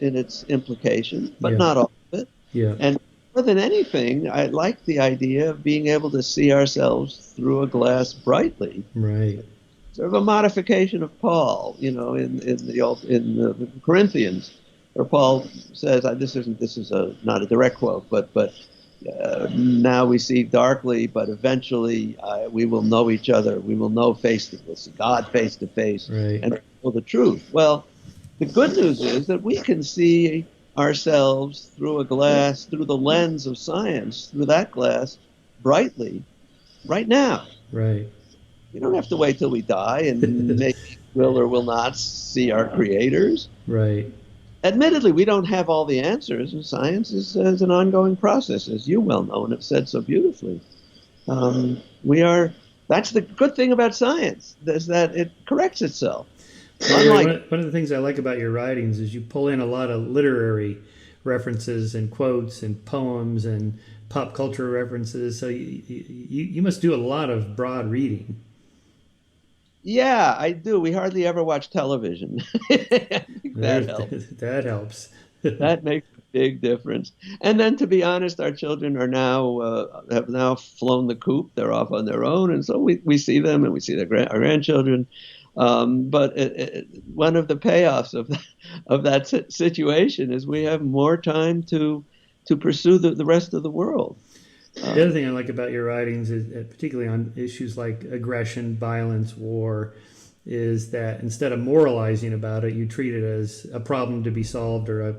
implication, but not all of it.
Yeah.
And more than anything, I like the idea of being able to see ourselves through a glass brightly.
Right.
Sort of a modification of Paul, in the Corinthians, where Paul says, "This is not a direct quote, but now we see darkly, but eventually we will know each other. We will know we'll see God face to face, and know the truth." Well, the good news is that we can see ourselves through a glass, through the lens of science, through that glass, brightly, right now.
Right.
You don't have to wait till we die and maybe will or will not see our creators.
Right.
Admittedly, we don't have all the answers, and science is an ongoing process, as you well know and have said so beautifully. That's the good thing about science, is that it corrects itself.
One of the things I like about your writings is you pull in a lot of literary references and quotes and poems and pop culture references. So you must do a lot of broad reading.
Yeah, I do. We hardly ever watch television. I think that
There's
helps.
that helps.
That makes a big difference. And then, to be honest, our children are now have now flown the coop. They're off on their own, and so we see them and we see our grandchildren. But one of the payoffs of of that situation is we have more time to pursue the rest of the world.
The other thing I like about your writings is, particularly on issues like aggression, violence, war, is that instead of moralizing about it, you treat it as a problem to be solved or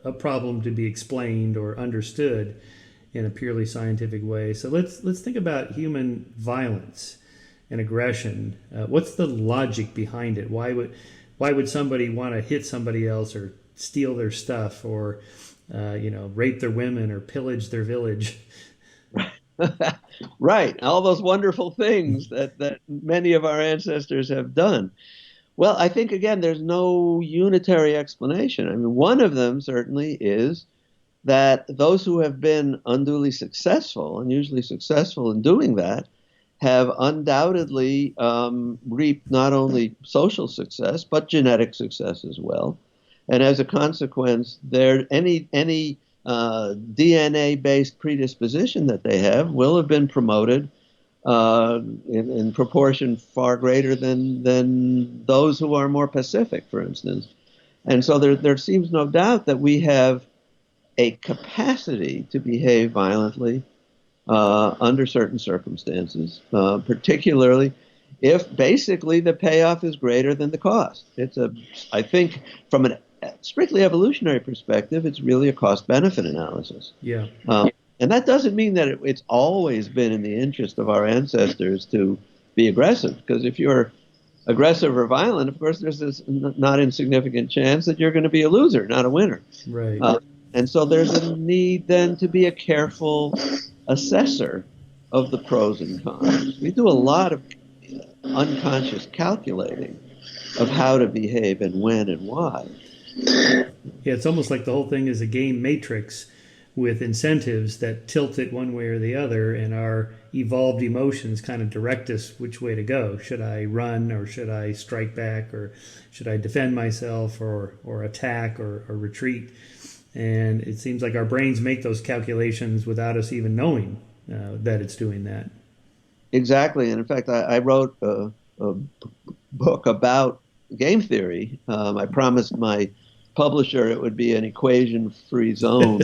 a problem to be explained or understood in a purely scientific way. So let's think about human violence and aggression. What's the logic behind it? Why would somebody want to hit somebody else or steal their stuff or rape their women or pillage their village?
Right, all those wonderful things that many of our ancestors have done. Well, I think again, there's no unitary explanation. I mean, one of them certainly is that those who have been unduly successful, and usually successful in doing that, have undoubtedly reaped not only social success but genetic success as well. And as a consequence, there any DNA-based predisposition that they have will have been promoted in proportion far greater than those who are more pacific, for instance. And so there seems no doubt that we have a capacity to behave violently under certain circumstances, particularly if basically the payoff is greater than the cost. I think, from a strictly evolutionary perspective, it's really a cost-benefit analysis.
Yeah.
And that doesn't mean that it's always been in the interest of our ancestors to be aggressive, because if you're aggressive or violent, of course, there's this not insignificant chance that you're going to be a loser, not a winner.
Right.
And so there's a need then to be a careful assessor of the pros and cons. We do a lot of unconscious calculating of how to behave and when and why.
Yeah, it's almost like the whole thing is a game matrix with incentives that tilt it one way or the other, and our evolved emotions kind of direct us which way to go. Should I run, or should I strike back, or should I defend myself, or attack, or retreat? And it seems like our brains make those calculations without us even knowing that it's doing that.
Exactly. And in fact, I wrote a book about game theory. I promised my publisher it would be an equation-free zone.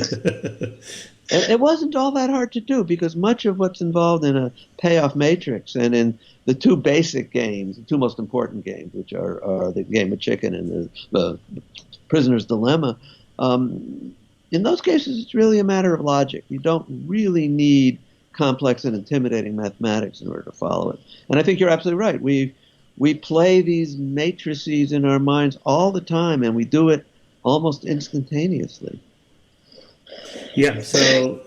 And it wasn't all that hard to do, because much of what's involved in a payoff matrix and in the two basic games, the two most important games, which are the game of chicken and the prisoner's dilemma, in those cases, it's really a matter of logic. You don't really need complex and intimidating mathematics in order to follow it. And I think you're absolutely right. We play these matrices in our minds all the time, and we do it almost instantaneously.
Yeah, so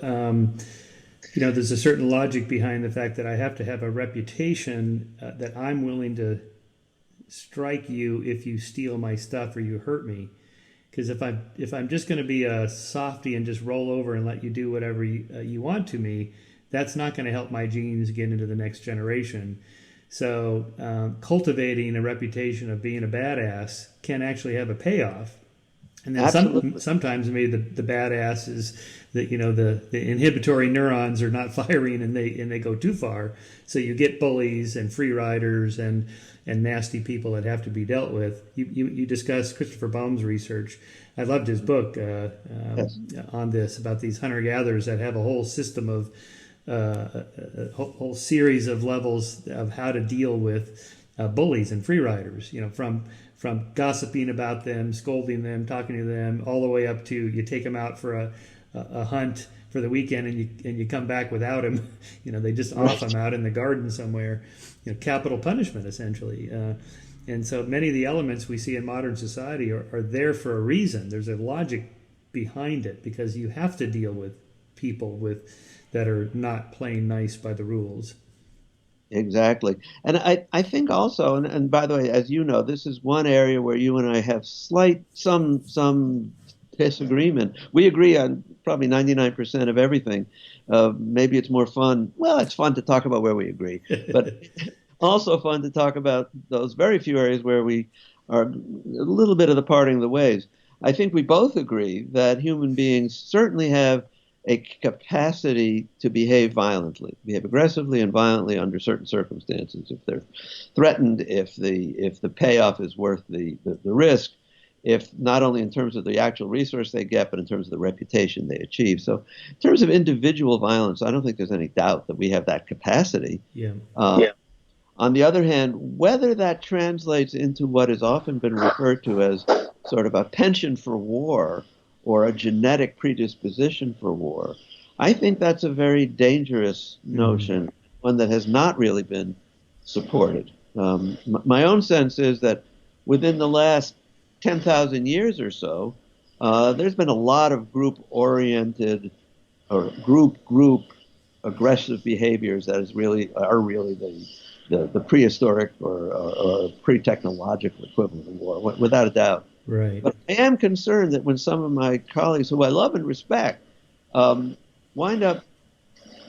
there's a certain logic behind the fact that I have to have a reputation that I'm willing to strike you if you steal my stuff or you hurt me. Because if I'm just going to be a softy and just roll over and let you do whatever you want to me, that's not going to help my genes get into the next generation. So cultivating a reputation of being a badass can actually have a payoff. And then sometimes maybe the badass is that the inhibitory neurons are not firing and they go too far. So you get bullies and free riders and nasty people that have to be dealt with. You discussed Christopher Baum's research. I loved his book
Yes.
on this, about these hunter-gatherers that have a whole system of a whole series of levels of how to deal with bullies and free riders. From gossiping about them, scolding them, talking to them, all the way up to you take them out for a hunt for the weekend and you come back without him. They just off him out in the garden somewhere. Capital punishment, essentially. And so many of the elements we see in modern society are there for a reason. There's a logic behind it, because you have to deal with people that are not playing nice by the rules.
Exactly. And I think also, and by the way, as you know, this is one area where you and I have some disagreement. We agree on probably 99% of everything. Maybe it's more fun. Well, it's fun to talk about where we agree. But also fun to talk about those very few areas where we are a little bit of the parting of the ways. I think we both agree that human beings certainly have a capacity to behave aggressively and violently under certain circumstances. If they're threatened, if the payoff is worth the risk, if not only in terms of the actual resource they get, but in terms of the reputation they achieve. So in terms of individual violence, I don't think there's any doubt that we have that capacity.
Yeah.
On the other hand, whether that translates into what has often been referred to as sort of a penchant for war or a genetic predisposition for war, I think that's a very dangerous notion, one that has not really been supported. My own sense is that within the last 10,000 years or so, there's been a lot of group-oriented or group aggressive behaviors that are really the prehistoric or pre-technological equivalent of war, without a doubt.
Right.
But I am concerned that when some of my colleagues, who I love and respect, wind up,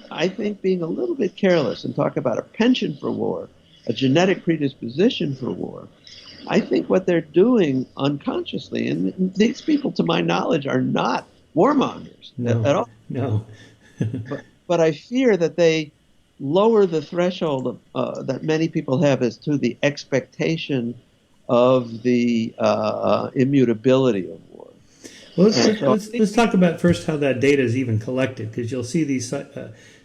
I think, being a little bit careless and talk about a penchant for war, a genetic predisposition for war, I think what they're doing unconsciously, and these people, to my knowledge, are not warmongers at all.
No.
But I fear that they lower the threshold that many people have as to the expectation of the immutability of war.
Well, let's talk about first how that data is even collected, because you'll see these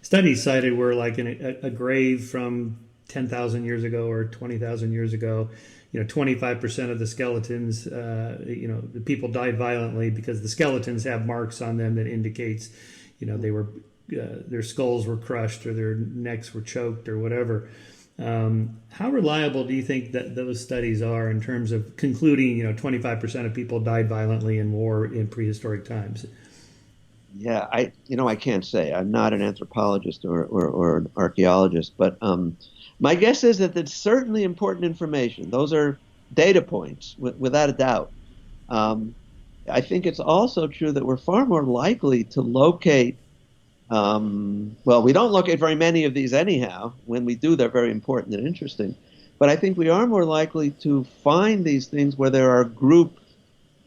studies cited where, like, in a grave from 10,000 years ago or 20,000 years ago, 25% of the skeletons, the people died violently because the skeletons have marks on them that indicates, they were their skulls were crushed or their necks were choked or whatever. How reliable do you think that those studies are in terms of concluding, 25% of people died violently in war in prehistoric times?
Yeah, I can't say. I'm not an anthropologist or an archaeologist, but my guess is that it's certainly important information. Those are data points, without a doubt. I think it's also true that we're far more likely to locate we don't locate very many of these anyhow. When we do, they're very important and interesting. But I think we are more likely to find these things where there are group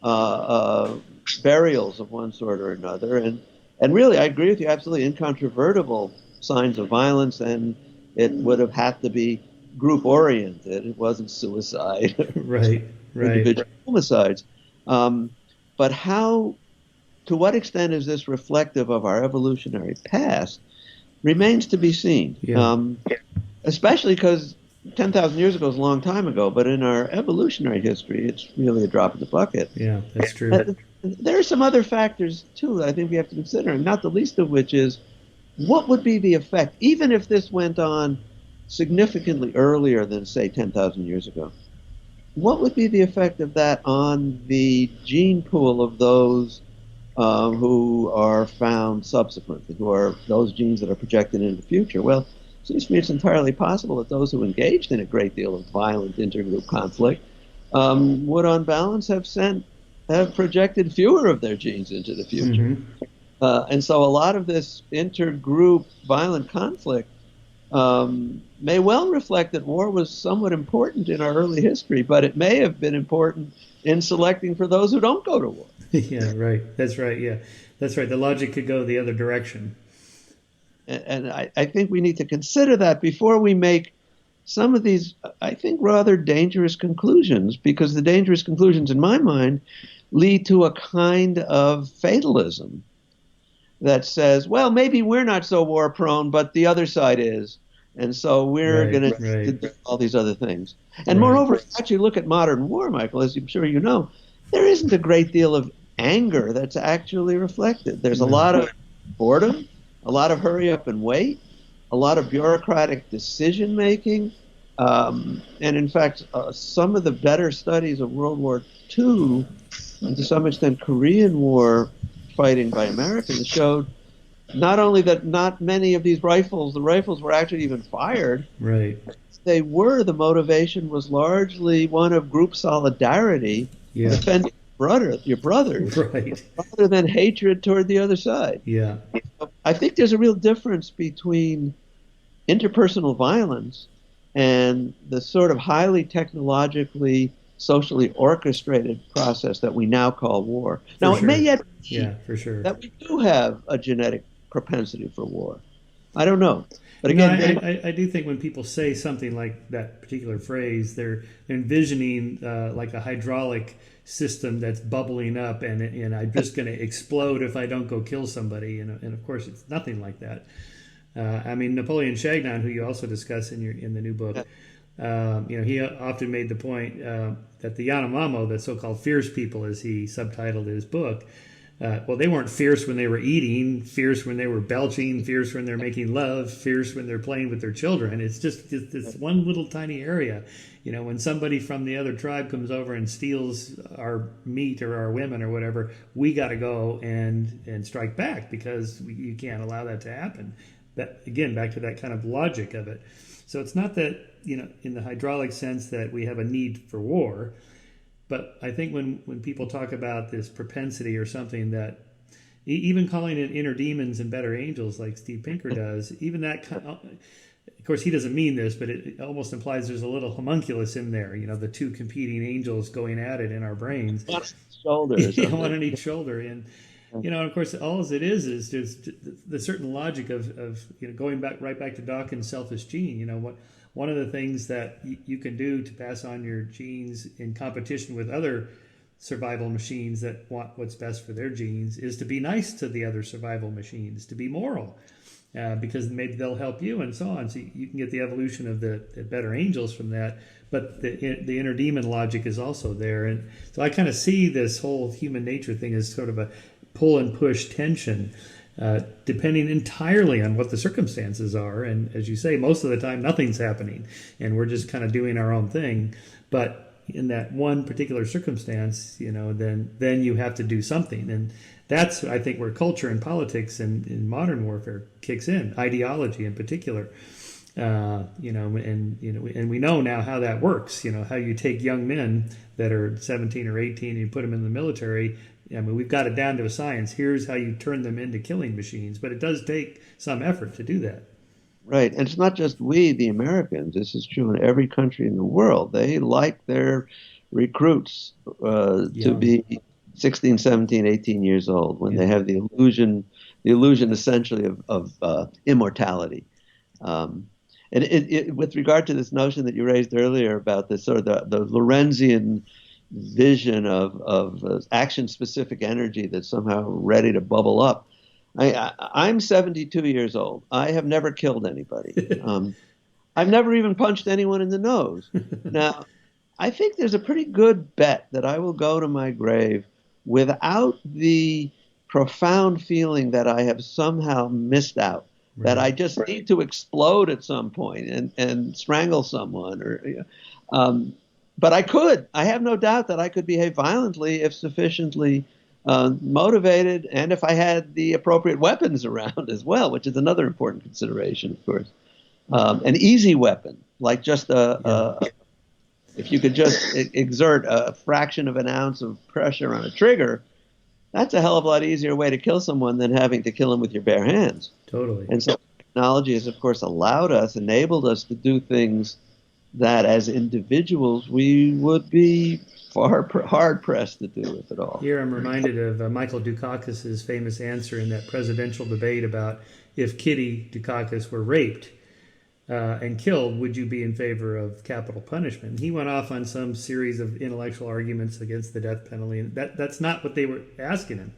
burials of one sort or another. And really, I agree with you, absolutely incontrovertible signs of violence, and it would have had to be group-oriented. It wasn't suicide.
Right.
Individual homicides. But to what extent is this reflective of our evolutionary past remains to be seen.
Yeah.
Especially because 10,000 years ago is a long time ago, but in our evolutionary history, it's really a drop in the bucket.
Yeah, that's true.
There are some other factors, too, that I think we have to consider, and not the least of which is what would be the effect, even if this went on significantly earlier than, say, 10,000 years ago. What would be the effect of that on the gene pool of those who are found subsequently, who are those genes that are projected into the future? Well, it seems to me it's entirely possible that those who engaged in a great deal of violent intergroup conflict would, on balance, have projected fewer of their genes into the future.
Mm-hmm.
And so a lot of this intergroup violent conflict may well reflect that war was somewhat important in our early history, but it may have been important in selecting for those who don't go to war.
Yeah, right. That's right. Yeah, that's right. The logic could go the other direction.
And I think we need to consider that before we make some of these, I think, rather dangerous conclusions, because the dangerous conclusions, in my mind, lead to a kind of fatalism that says, well, maybe we're not so war prone, but the other side is. And so we're going to do all these other things. And moreover, if you actually look at modern war, Michael, as I'm sure you know, there isn't a great deal of anger that's actually reflected. There's a lot of boredom, a lot of hurry up and wait, a lot of bureaucratic decision making. And in fact, some of the better studies of World War II, and to some extent Korean War fighting by Americans, showed not only that not many of these the rifles were actually even fired.
Right.
The motivation was largely one of group solidarity, defending your brothers,
right,
rather than hatred toward the other side.
Yeah.
I think there's a real difference between interpersonal violence and the sort of highly technologically, socially orchestrated process that we now call war.
For
Now, it may
sure.
yet
Yeah,
be
for sure.
that we do have a genetic propensity for war. I don't know. But
You know,
again, getting
I do think when people say something like that particular phrase, they're envisioning like a hydraulic system that's bubbling up, and I'm just going to explode if I don't go kill somebody. And of course, it's nothing like that. I mean, Napoleon Chagnon, who you also discuss in the new book, he often made the point that the Yanomamo, the so-called fierce people, as he subtitled his book, well, they weren't fierce when they were eating, fierce when they were belching, fierce when they're making love, fierce when they're playing with their children. It's just this one little tiny area. When somebody from the other tribe comes over and steals our meat or our women or whatever, we got to go and strike back because you can't allow that to happen. That, again, back to that kind of logic of it. So it's not that, in the hydraulic sense that we have a need for war. But I think when people talk about this propensity or something that, even calling it inner demons and better angels like Steve Pinker does, even that of course he doesn't mean this, but it almost implies there's a little homunculus in there, the two competing angels going at it in our brains.
one on each shoulder or something.
One on each shoulder. And, of course, all it is just the certain logic of going right back to Dawkins' selfish gene. One of the things that you can do to pass on your genes in competition with other survival machines that want what's best for their genes is to be nice to the other survival machines, to be moral, because maybe they'll help you and so on. So you can get the evolution of the better angels from that, but the inner demon logic is also there. And so I kind of see this whole human nature thing as sort of a pull and push tension, depending entirely on what the circumstances are. And as you say, most of the time nothing's happening and we're just kind of doing our own thing. But in that one particular circumstance, then you have to do something. And that's, I think, where culture and politics and in modern warfare kicks in, ideology in particular. And we know now how that works. How you take young men that are 17 or 18 and you put them in the military. I mean, we've got it down to a science. Here's how you turn them into killing machines. But it does take some effort to do that.
Right. And it's not just we, the Americans. This is true in every country in the world. They like their recruits to be 16, 17, 18 years old when they have the illusion essentially of immortality. And with regard to this notion that you raised earlier about this sort of the Lorenzian vision of action-specific energy that's somehow ready to bubble up. I'm 72 years old. I have never killed anybody. I've never even punched anyone in the nose. Now, I think there's a pretty good bet that I will go to my grave without the profound feeling that I have somehow missed out, that I just need to explode at some point and strangle someone. But I could. I have no doubt that I could behave violently if sufficiently motivated and if I had the appropriate weapons around as well, which is another important consideration, of course. An easy weapon, like just if you could just exert a fraction of an ounce of pressure on a trigger, that's a hell of a lot easier way to kill someone than having to kill them with your bare hands.
Totally.
And so technology has, of course, enabled us to do things that as individuals we would be hard-pressed to do, if at all.
Here I'm reminded of Michael Dukakis's famous answer in that presidential debate about if Kitty Dukakis were raped and killed, would you be in favor of capital punishment? And he went off on some series of intellectual arguments against the death penalty. And that's not what they were asking him.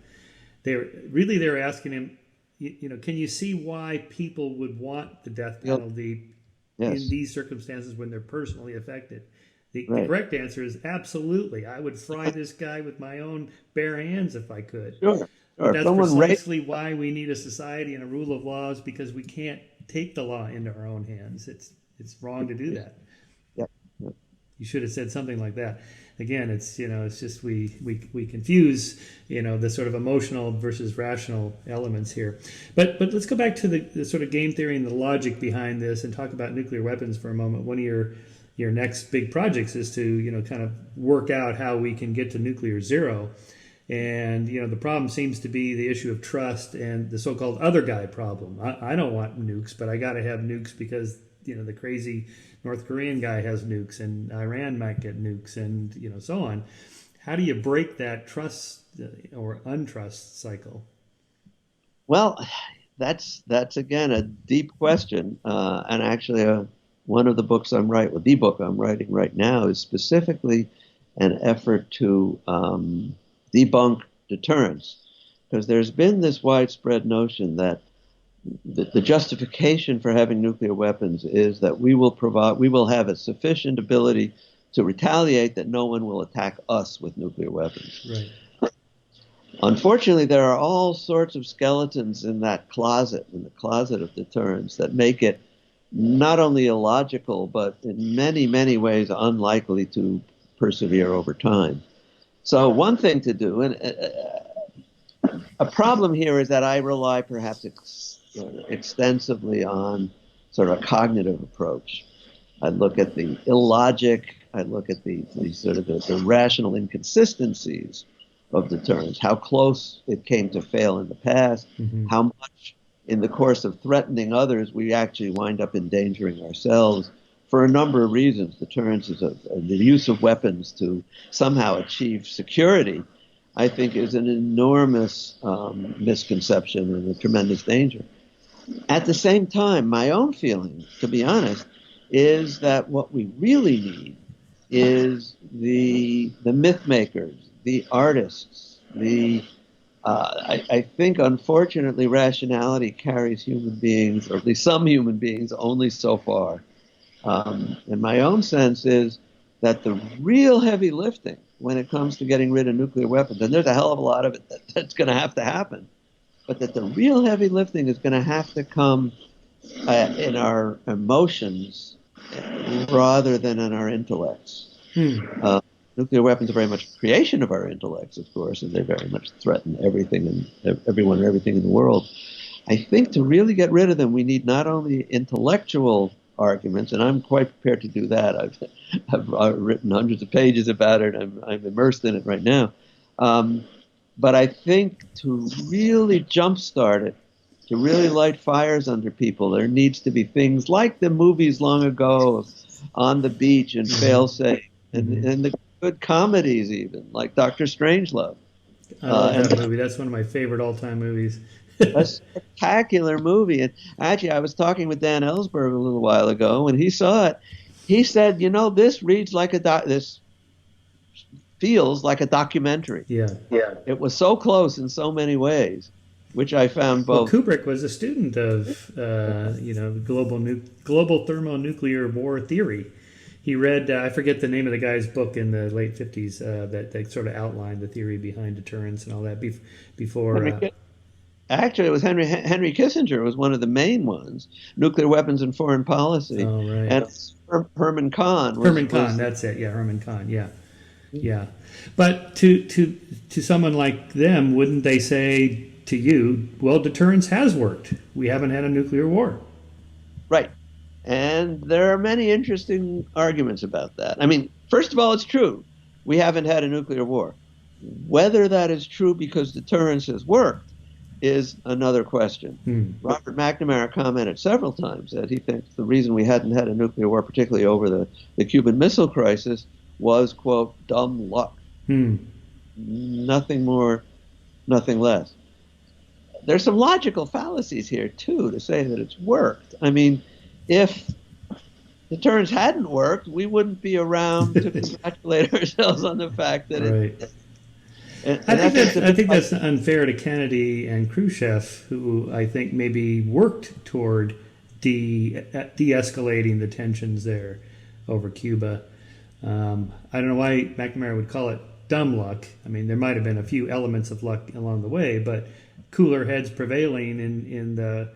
They were asking him, can you see why people would want the death penalty in these circumstances when they're personally affected? The correct answer is absolutely. I would fry this guy with my own bare hands if I could.
Sure.
But that's precisely why we need a society and a rule of law, is because we can't take the law into our own hands. It's wrong to do that.
Yeah.
You should have said something like that. Again, it's just we confuse the sort of emotional versus rational elements here. But let's go back to the sort of game theory and the logic behind this and talk about nuclear weapons for a moment. One of your next big projects is to kind of work out how we can get to nuclear zero. And the problem seems to be the issue of trust and the so-called other guy problem. I don't want nukes, but I got to have nukes because the crazy North Korean guy has nukes, and Iran might get nukes, and so on. How do you break that trust or untrust cycle?
Well, that's again a deep question, and actually, one of the books the book I'm writing right now is specifically an effort to debunk deterrence, because there's been this widespread notion that the justification for having nuclear weapons is that we will have a sufficient ability to retaliate, that no one will attack us with nuclear weapons.
Right.
Unfortunately, there are all sorts of skeletons in the closet of deterrence, that make it not only illogical, but in many, many ways unlikely to persevere over time. So one thing to do, and a problem here, is that I rely perhaps extensively on sort of a cognitive approach. I look at the illogic, I look at the sort of the rational inconsistencies of deterrence, how close it came to fail in the past, how much in the course of threatening others we actually wind up endangering ourselves for a number of reasons. Deterrence is the use of weapons to somehow achieve security, I think, is an enormous misconception and a tremendous danger. At the same time, my own feeling, to be honest, is that what we really need is the myth makers, the artists, I think, unfortunately, rationality carries human beings, or at least some human beings, only so far. And my own sense is that the real heavy lifting when it comes to getting rid of nuclear weapons, and there's a hell of a lot of it that's going to happen, but that the real heavy lifting is going to have to come in our emotions rather than in our intellects. Nuclear weapons are very much a creation of our intellects, of course, and they very much threaten everything and everyone and everything in the world. I think to really get rid of them, we need not only intellectual arguments, and I'm quite prepared to do that. I've written hundreds of pages about it. I'm immersed in it right now. But I think to really jumpstart it, to really light fires under people, there needs to be things like the movies long ago of On the Beach and Failsafe, and the good comedies even, like Dr. Strangelove.
I love that movie. That's one of my favorite all-time movies.
A spectacular movie. And actually, I was talking with Dan Ellsberg a little while ago. When he saw it, he said, this reads like this feels like a documentary.
Yeah.
It was so close in so many ways, which I found both.
Well, Kubrick was a student of, global thermonuclear war theory. He read, I forget the name of the guy's book in the late 50s that sort of outlined the theory behind deterrence and all that before.
Actually, it was Henry Kissinger was one of the main ones. Nuclear Weapons and Foreign Policy.
Oh, right.
And Herman Kahn.
That's it. Yeah, Herman Kahn. Yeah. But to someone like them, wouldn't they say to you, well, deterrence has worked. We haven't had a nuclear war.
Right. And there are many interesting arguments about that. I mean, first of all, it's true. We haven't had a nuclear war. Whether that is true because deterrence has worked is another question. Robert McNamara commented several times that he thinks the reason we hadn't had a nuclear war, particularly over the Cuban Missile Crisis, was, quote, dumb luck. Nothing more, nothing less. There's some logical fallacies here, too, to say that it's worked. I mean, if deterrence hadn't worked, we wouldn't be around to congratulate ourselves on the fact that it.
I think that's unfair to Kennedy and Khrushchev, who I think maybe worked toward de-escalating the tensions there over Cuba. I don't know why McNamara would call it dumb luck. I mean, there might have been a few elements of luck along the way, but cooler heads prevailing in the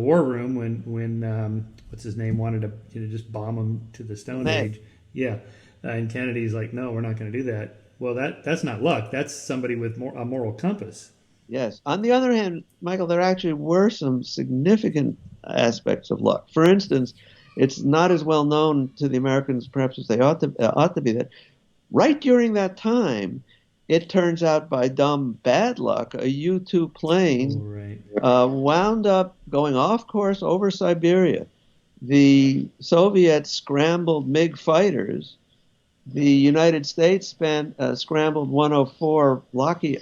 war room when what's his name wanted to just bomb him to the Stone Age. Yeah, and Kennedy's like, no, we're not going to do that. Well, that's not luck. That's somebody with a moral compass.
Yes. On the other hand, Michael, there actually were some significant aspects of luck. For instance, it's not as well known to the Americans perhaps as they ought to be that right during that time, it turns out by dumb bad luck, a U-2 plane wound up going off course over Siberia. the Soviets scrambled MiG fighters. The United States spent scrambled 104 Lockheed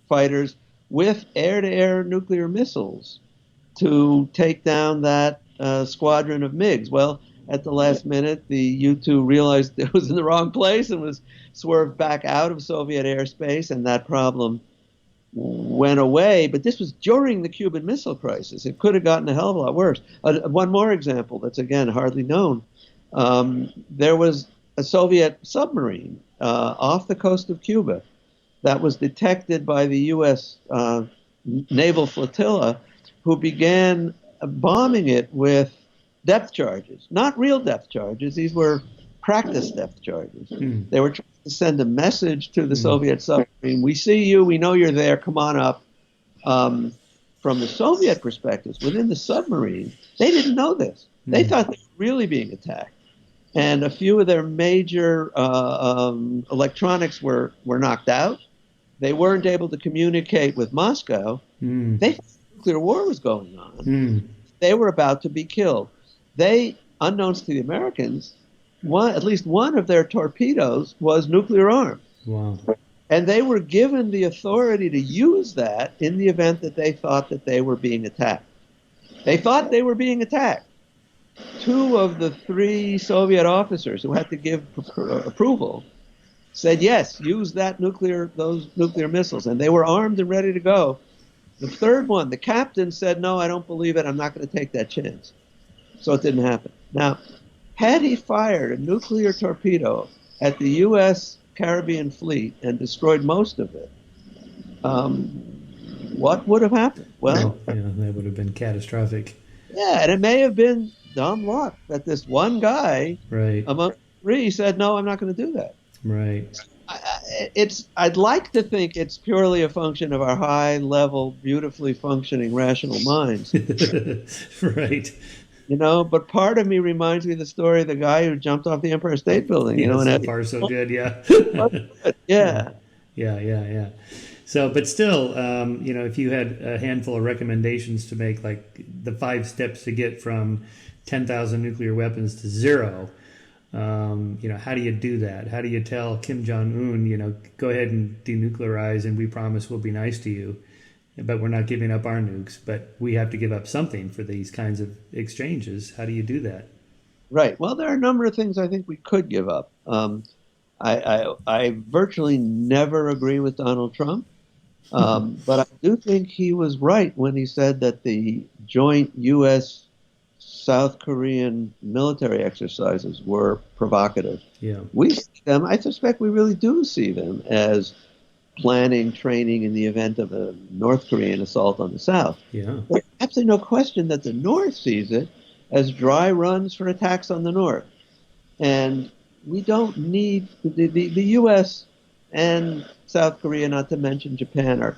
fighters with air-to-air nuclear missiles to take down that squadron of MiGs. Well, at the last minute, the U-2 realized it was in the wrong place and was swerved back out of Soviet airspace, and that problem went away. But this was during the Cuban Missile Crisis. It could have gotten a hell of a lot worse. One more example that's, again, hardly known. There was a Soviet submarine off the coast of Cuba that was detected by the U.S. Naval flotilla, who began bombing it with depth charges. Not real depth charges. These were practice depth charges. They were trying to send a message to the Soviet submarine. We see you. We know you're there. Come on up. From the Soviet perspective, within the submarine, they didn't know this. They thought they were really being attacked. And a few of their major electronics were knocked out. They weren't able to communicate with Moscow. They thought nuclear war was going on. They were about to be killed. They, unknowns to the Americans, at least one of their torpedoes was nuclear armed.
Wow.
And they were given the authority to use that in the event that they thought that they were being attacked. They thought they were being attacked. Two of the three Soviet officers who had to give approval said, yes, use those nuclear missiles. And they were armed and ready to go. The third one, the captain, said, no, I don't believe it. I'm not going to take that chance. So it didn't happen. Now, had he fired a nuclear torpedo at the U.S. Caribbean fleet and destroyed most of it, what would have happened? Well,
yeah, that would have been catastrophic.
Yeah, and it may have been dumb luck that this one guy among three said, no, I'm not going to do that.
Right.
I'd like to think it's purely a function of our high-level, beautifully functioning rational minds.
Right.
But part of me reminds me of the story of the guy who jumped off the Empire State Building.
So far so good, yeah. Yeah. So, but still, if you had a handful of recommendations to make, like the 5 steps to get from 10,000 nuclear weapons to 0, how do you do that? How do you tell Kim Jong-un, go ahead and denuclearize and we promise we'll be nice to you, but we're not giving up our nukes, but we have to give up something for these kinds of exchanges. How do you do that?
Right. Well, there are a number of things I think we could give up. I virtually never agree with Donald Trump, but I do think he was right when he said that the joint U.S. South Korean military exercises were provocative.
Yeah.
We see them, I suspect we really do see them as planning, training in the event of a North Korean assault on the South.
Yeah.
There's absolutely no question that the North sees it as dry runs for attacks on the North. And we don't need, the U.S. and South Korea, not to mention Japan, are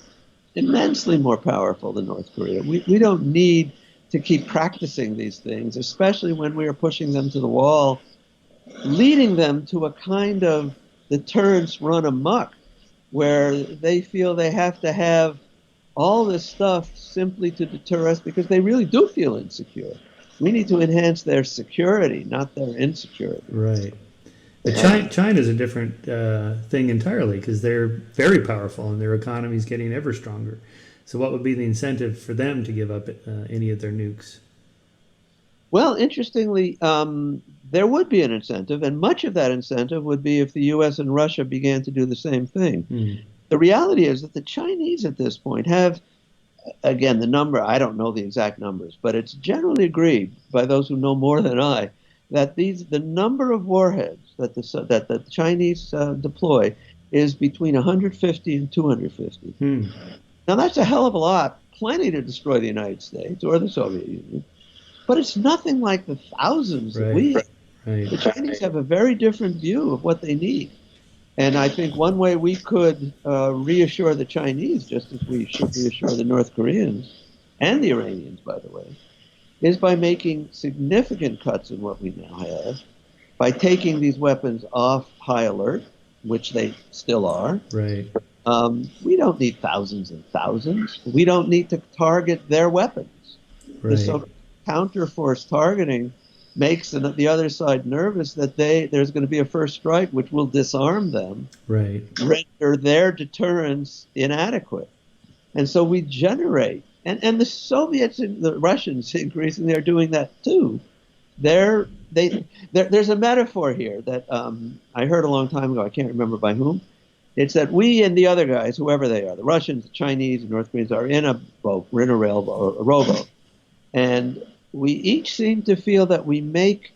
immensely more powerful than North Korea. We don't need to keep practicing these things, especially when we are pushing them to the wall, leading them to a kind of deterrence run amok, where they feel they have to have all this stuff simply to deter us because they really do feel insecure. We need to enhance their security, not their insecurity.
Right. But China's a different thing entirely because they're very powerful and their economy is getting ever stronger. So what would be the incentive for them to give up any of their nukes?
Well, interestingly, there would be an incentive, and much of that incentive would be if the U.S. and Russia began to do the same thing. The reality is that the Chinese at this point have, again, the number, I don't know the exact numbers, but it's generally agreed by those who know more than I, that the number of warheads that the Chinese deploy is between 150 and 250. Now, that's a hell of a lot, plenty to destroy the United States or the Soviet Union, but it's nothing like the thousands that we have.
Right.
The Chinese have a very different view of what they need. And I think one way we could reassure the Chinese, just as we should reassure the North Koreans and the Iranians, by the way, is by making significant cuts in what we now have, by taking these weapons off high alert, which they still are.
Right.
We don't need thousands and thousands. We don't need to target their weapons.
Right.
So counterforce targeting makes the other side nervous that there's going to be a first strike which will disarm them,
right,
render their deterrence inadequate. And so we generate, and the Soviets and the Russians increasingly are doing that too. There's a metaphor here that I heard a long time ago, I can't remember by whom. It's that we and the other guys, whoever they are, the Russians, the Chinese, and North Koreans, are in a boat. We're in a railboat, a rowboat. And we each seem to feel that we make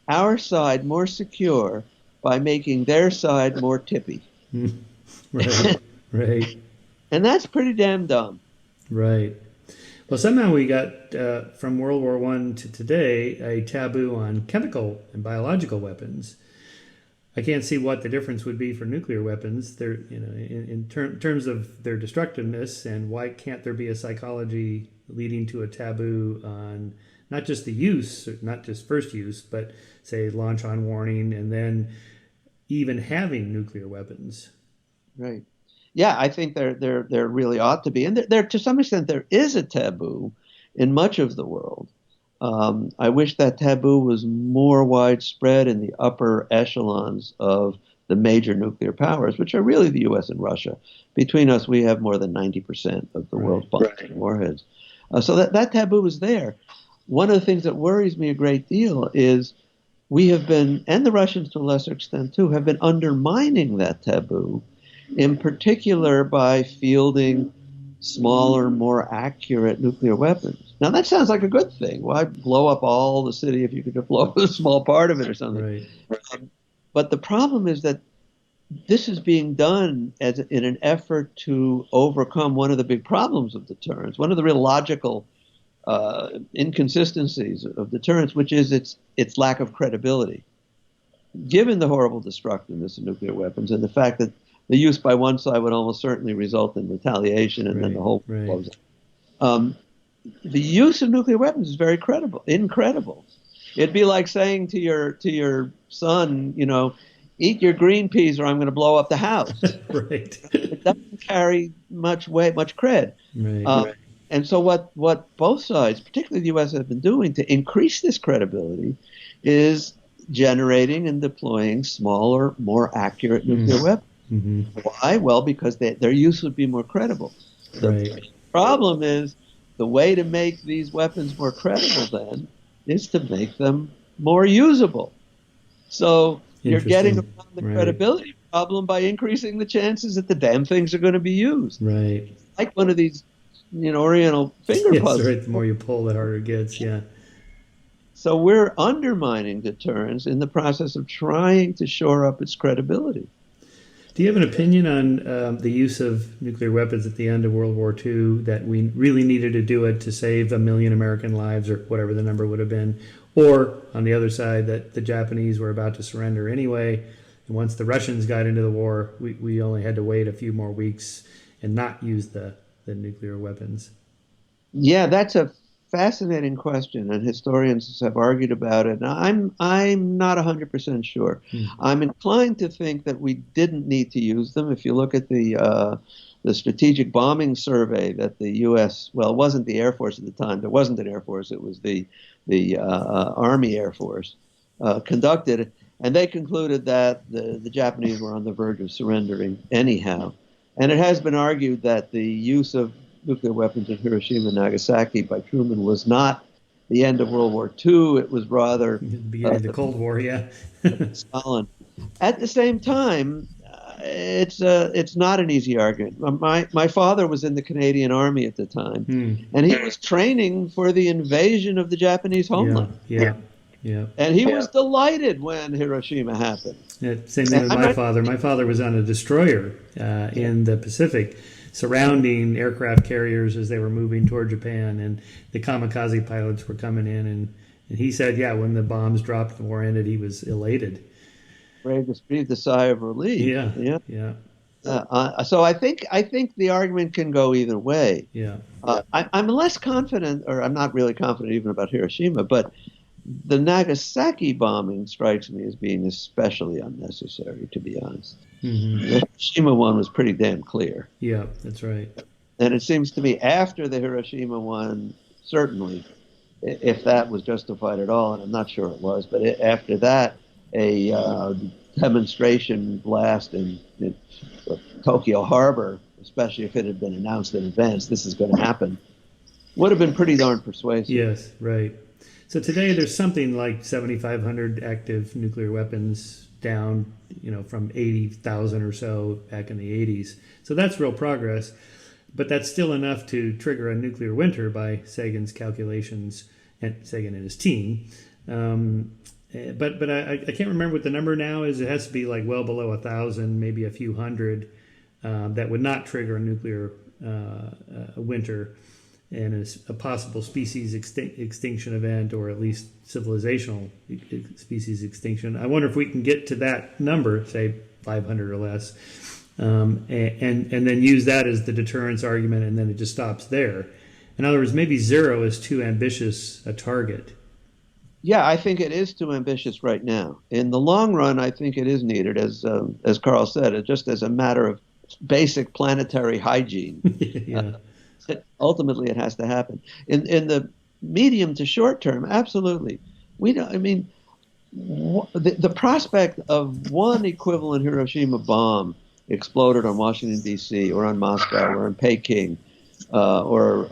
our side more secure by making their side more tippy.
Right, right.
And that's pretty damn dumb.
Right. Well, somehow we got from World War I to today a taboo on chemical and biological weapons. I can't see what the difference would be for nuclear weapons. They're, in terms of their destructiveness, and why can't there be a psychology leading to a taboo on not just the use, not just first use, but say launch on warning, and then even having nuclear weapons.
Right. Yeah, I think there really ought to be, and there to some extent there is a taboo in much of the world. I wish that taboo was more widespread in the upper echelons of the major nuclear powers, which are really the U.S. and Russia. Between us, we have more than 90% of the world's bombs and warheads. So that taboo is there. One of the things that worries me a great deal is we have been, and the Russians to a lesser extent too, have been undermining that taboo, in particular by fielding smaller, more accurate nuclear weapons. Now, that sounds like a good thing. Why blow up all the city if you could just blow up a small part of it or something? Right. But the problem is that this is being done in an effort to overcome one of the big problems of deterrence, one of the real logical inconsistencies of deterrence, which is its lack of credibility. Given the horrible destructiveness of nuclear weapons and the fact that the use by one side would almost certainly result in retaliation, and then the whole blows up. The use of nuclear weapons is very incredible. It'd be like saying to your son, eat your green peas or I'm going to blow up the house.
Right.
It doesn't carry much weight, much cred.
Right.
And so what both sides, particularly the U.S., have been doing to increase this credibility is generating and deploying smaller, more accurate nuclear weapons. Mm-hmm. Why? Well, because their use would be more credible. The problem is the way to make these weapons more credible then is to make them more usable. So you're getting around the credibility problem by increasing the chances that the damn things are going to be used.
Right.
Like one of these, Oriental finger puzzles.
Right. The more you pull, the harder it gets. Yeah.
So we're undermining deterrence in the process of trying to shore up its credibility.
Do you have an opinion on the use of nuclear weapons at the end of World War II, that we really needed to do it to save 1 million American lives or whatever the number would have been? Or, on the other side, that the Japanese were about to surrender anyway, and once the Russians got into the war, we only had to wait a few more weeks and not use the nuclear weapons?
Yeah, that's a fascinating question, and historians have argued about it. Now, I'm not 100% sure. I'm inclined to think that we didn't need to use them. If you look at the strategic bombing survey that the U.S. well, it wasn't the Air Force at the time. There wasn't an Air Force. It was the Army Air Force conducted, and they concluded that the Japanese were on the verge of surrendering anyhow. And it has been argued that the use of nuclear weapons in Hiroshima and Nagasaki by Truman was not the end of World War II. It was rather
the beginning of the Cold War. Yeah.
SALON. At the same time, it's not an easy argument. My father was in the Canadian Army at the time, and he was training for the invasion of the Japanese homeland.
Yeah.
And he was delighted when Hiroshima happened.
Yeah, same thing with my father. My father was on a destroyer in the Pacific, surrounding aircraft carriers as they were moving toward Japan, and the kamikaze pilots were coming in, and he said, when the bombs dropped, the war ended, he was elated.
Breathed a sigh of relief.
Yeah.
So I think the argument can go either way.
Yeah.
I'm less confident, or I'm not really confident even about Hiroshima, but the Nagasaki bombing strikes me as being especially unnecessary, to be honest. Mm-hmm. The Hiroshima one was pretty damn clear.
Yeah, that's right.
And it seems to me after the Hiroshima one, certainly, if that was justified at all, and I'm not sure it was. But after that, a demonstration blast in Tokyo Harbor, especially if it had been announced in advance, this is going to happen, would have been pretty darn persuasive.
Yes, right. So today there's something like 7,500 active nuclear weapons down, from 80,000 or so back in the 80s. So that's real progress, but that's still enough to trigger a nuclear winter by Sagan's calculations, and Sagan and his team. But I can't remember what the number now is. It has to be like well below 1,000, maybe a few hundred, that would not trigger a nuclear winter and a possible species extinction event, or at least civilizational species extinction. I wonder if we can get to that number, say 500 or less, and then use that as the deterrence argument, and then it just stops there. In other words, maybe 0 is too ambitious a target.
Yeah, I think it is too ambitious right now. In the long run, I think it is needed, as Carl said, just as a matter of basic planetary hygiene.
Yeah.
Ultimately, it has to happen. In the medium to short term, absolutely. We don't. I mean, the prospect of one equivalent Hiroshima bomb exploded on Washington D.C. or on Moscow or on Peking, almost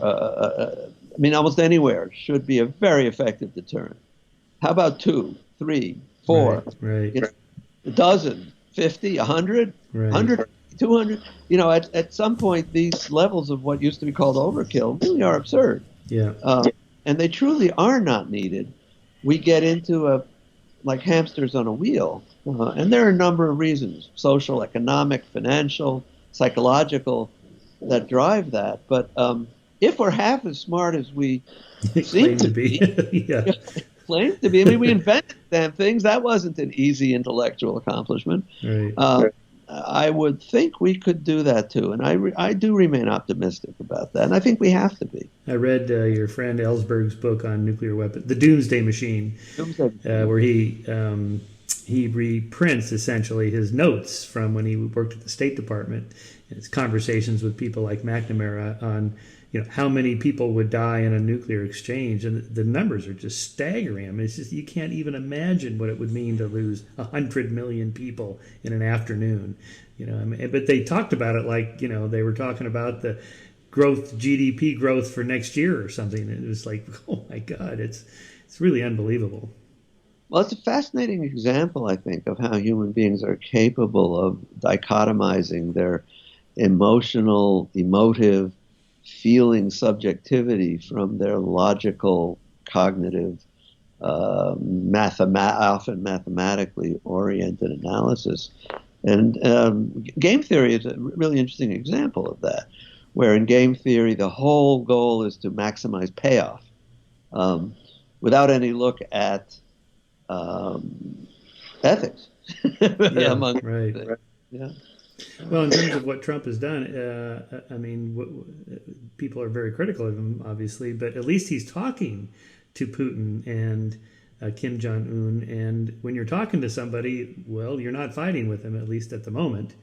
anywhere, should be a very effective deterrent. How about 2, 3, 4,
right.
A dozen, 50, 100,
right.
100? 200, at some point, these levels of what used to be called overkill really are absurd.
Yeah.
And they truly are not needed. We get into like hamsters on a wheel. And there are a number of reasons, social, economic, financial, psychological, that drive that. But if we're half as smart as we seem to be,
yeah.
claim to be, I mean, we invented damn things. That wasn't an easy intellectual accomplishment.
Right.
I would think we could do that too, and I do remain optimistic about that, and I think we have to be.
I read your friend Ellsberg's book on nuclear weapons, The Doomsday Machine, where he reprints essentially his notes from when he worked at the State Department, and his conversations with people like McNamara on how many people would die in a nuclear exchange, and the numbers are just staggering. I mean, it's just, you can't even imagine what it would mean to lose 100 million people in an afternoon. But they talked about it like they were talking about the GDP growth for next year or something. It was like, oh my God, it's really unbelievable.
Well, it's a fascinating example, I think, of how human beings are capable of dichotomizing their emotive, feeling subjectivity from their logical, cognitive, often mathematically oriented analysis. And game theory is a really interesting example of that, where in game theory the whole goal is to maximize payoff without any look at ethics.
Yeah,
among
right.
Yeah.
Well, in terms of what Trump has done, people are very critical of him, obviously, but at least he's talking to Putin and Kim Jong-un. And when you're talking to somebody, well, you're not fighting with him, at least at the moment.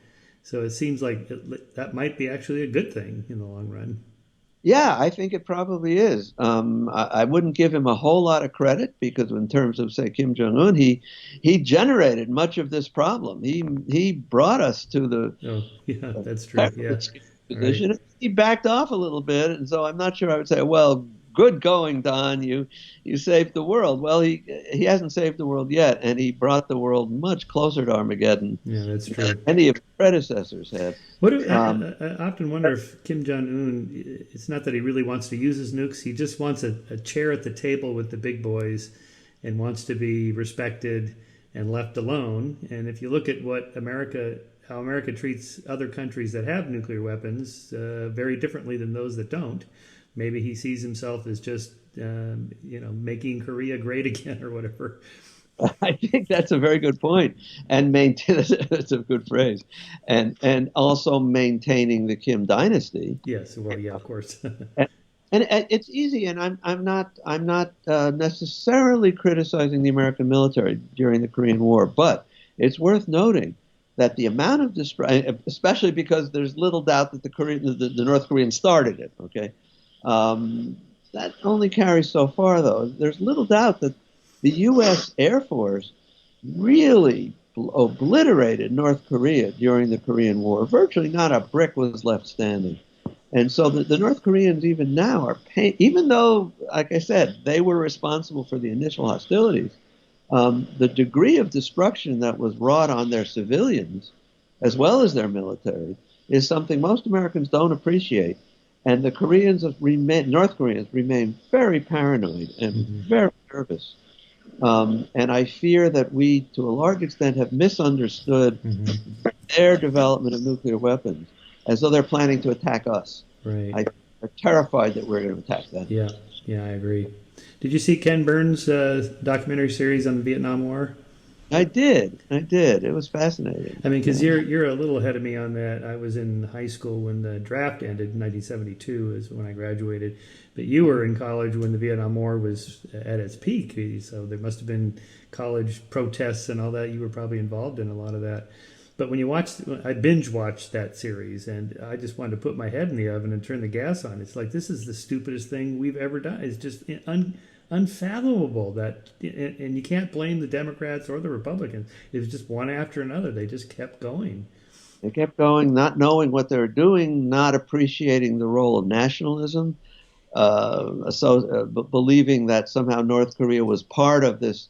So it seems like that might be actually a good thing in the long run.
Yeah, I think it probably is. I wouldn't give him a whole lot of credit because in terms of, say, Kim Jong-un, he generated much of this problem. He brought us to the
that's true. Yeah.
position.
Right.
He backed off a little bit, and so I'm not sure I would say, well, good going, Don. You saved the world. Well, he hasn't saved the world yet, and he brought the world much closer to Armageddon.
Yeah, that's true.
Than any of his predecessors had.
I often wonder if Kim Jong-un, it's not that he really wants to use his nukes. He just wants a chair at the table with the big boys and wants to be respected and left alone. And if you look at how America treats other countries that have nuclear weapons very differently than those that don't, maybe he sees himself as just, making Korea great again or whatever.
I think that's a very good point, and that's a good phrase, and also maintaining the Kim dynasty.
Yes, well, yeah, of course.
and it's easy, and I'm not necessarily criticizing the American military during the Korean War, but it's worth noting that the amount of destruction, especially because there's little doubt that the North Koreans started it. Okay. that only carries so far, though. There's little doubt that the U.S. Air Force really obliterated North Korea during the Korean War. Virtually not a brick was left standing. And so the North Koreans even now are paying, even though, like I said, they were responsible for the initial hostilities, the degree of destruction that was wrought on their civilians, as well as their military, is something most Americans don't appreciate. And the North Koreans remain very paranoid and very nervous. And I fear that we, to a large extent, have misunderstood their development of nuclear weapons as though they're planning to attack us.
Right.
They're terrified that we're going to attack them.
Yeah, yeah, I agree. Did you see Ken Burns' documentary series on the Vietnam War?
I did. It was fascinating.
I mean, because you're a little ahead of me on that. I was in high school when the draft ended. 1972 is when I graduated. But you were in college when the Vietnam War was at its peak. So there must have been college protests and all that. You were probably involved in a lot of that. But when you watched, I binge watched that series, and I just wanted to put my head in the oven and turn the gas on. It's like, this is the stupidest thing we've ever done. It's just unfathomable that, and you can't blame the Democrats or the Republicans. It was just one after another. They just kept going.
They kept going, not knowing what they were doing, not appreciating the role of nationalism, believing that somehow North Korea was part of this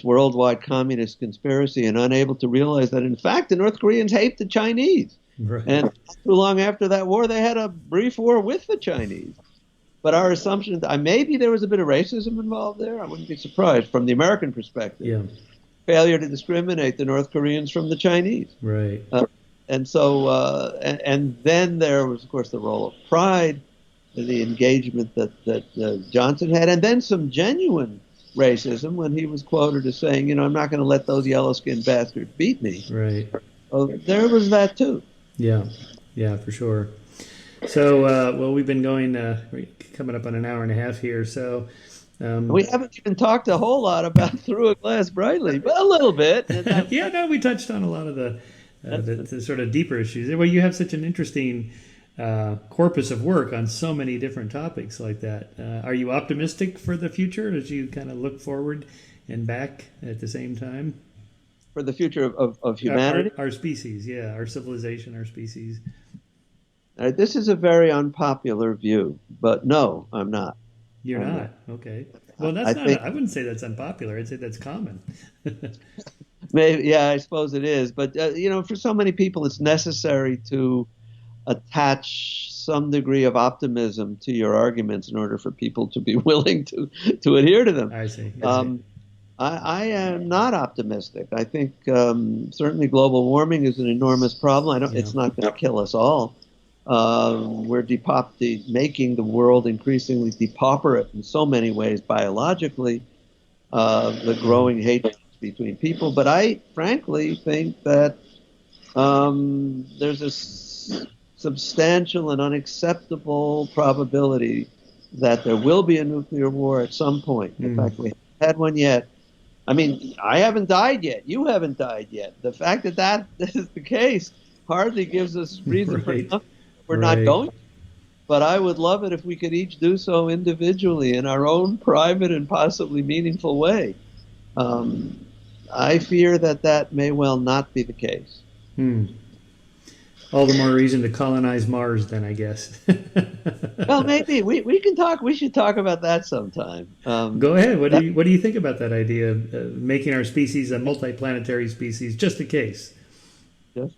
worldwide communist conspiracy, and unable to realize that, in fact, the North Koreans hate the Chinese.
Right.
And not too long after that war, they had a brief war with the Chinese. But our assumption, maybe there was a bit of racism involved there. I wouldn't be surprised from the American perspective.
Yeah.
Failure to discriminate the North Koreans from the Chinese.
Right.
And then there was, of course, the role of pride, the engagement that Johnson had, and then some genuine racism when he was quoted as saying, I'm not going to let those yellow-skinned bastards beat me.
Right.
So there was that too.
Yeah, for sure. So, well, we've been going, coming up on an hour and a half here. So
we haven't even talked a whole lot about Through a Glass Brightly, but a little bit.
Yeah, no, we touched on a lot of the sort of deeper issues. Well, you have such an interesting corpus of work on so many different topics like that. Are you optimistic for the future as you kind of look forward and back at the same time?
For the future of humanity?
Our species, yeah, our civilization, our species.
This is a very unpopular view, but no, I'm not.
You're not? Okay. Well, I wouldn't say that's unpopular. I'd say that's common.
Maybe, yeah, I suppose it is. But, for so many people, it's necessary to attach some degree of optimism to your arguments in order for people to be willing to adhere to them.
I see.
I am not optimistic. I think certainly global warming is an enormous problem. It's not going to kill us all. We're making the world increasingly depauperate in so many ways biologically, the growing hatred between people. But I frankly think that there's a substantial and unacceptable probability that there will be a nuclear war at some point. In fact, we haven't had one yet. I mean, I haven't died yet. You haven't died yet. The fact that is the case hardly gives us reason for nothing. We're not going. But I would love it if we could each do so individually in our own private and possibly meaningful way. I fear that may well not be the case.
All the more reason to colonize Mars, then, I guess.
Well, maybe we can talk. We should talk about that sometime.
Go ahead. What do you think about that idea of making our species a multiplanetary species, just in case?
Yes.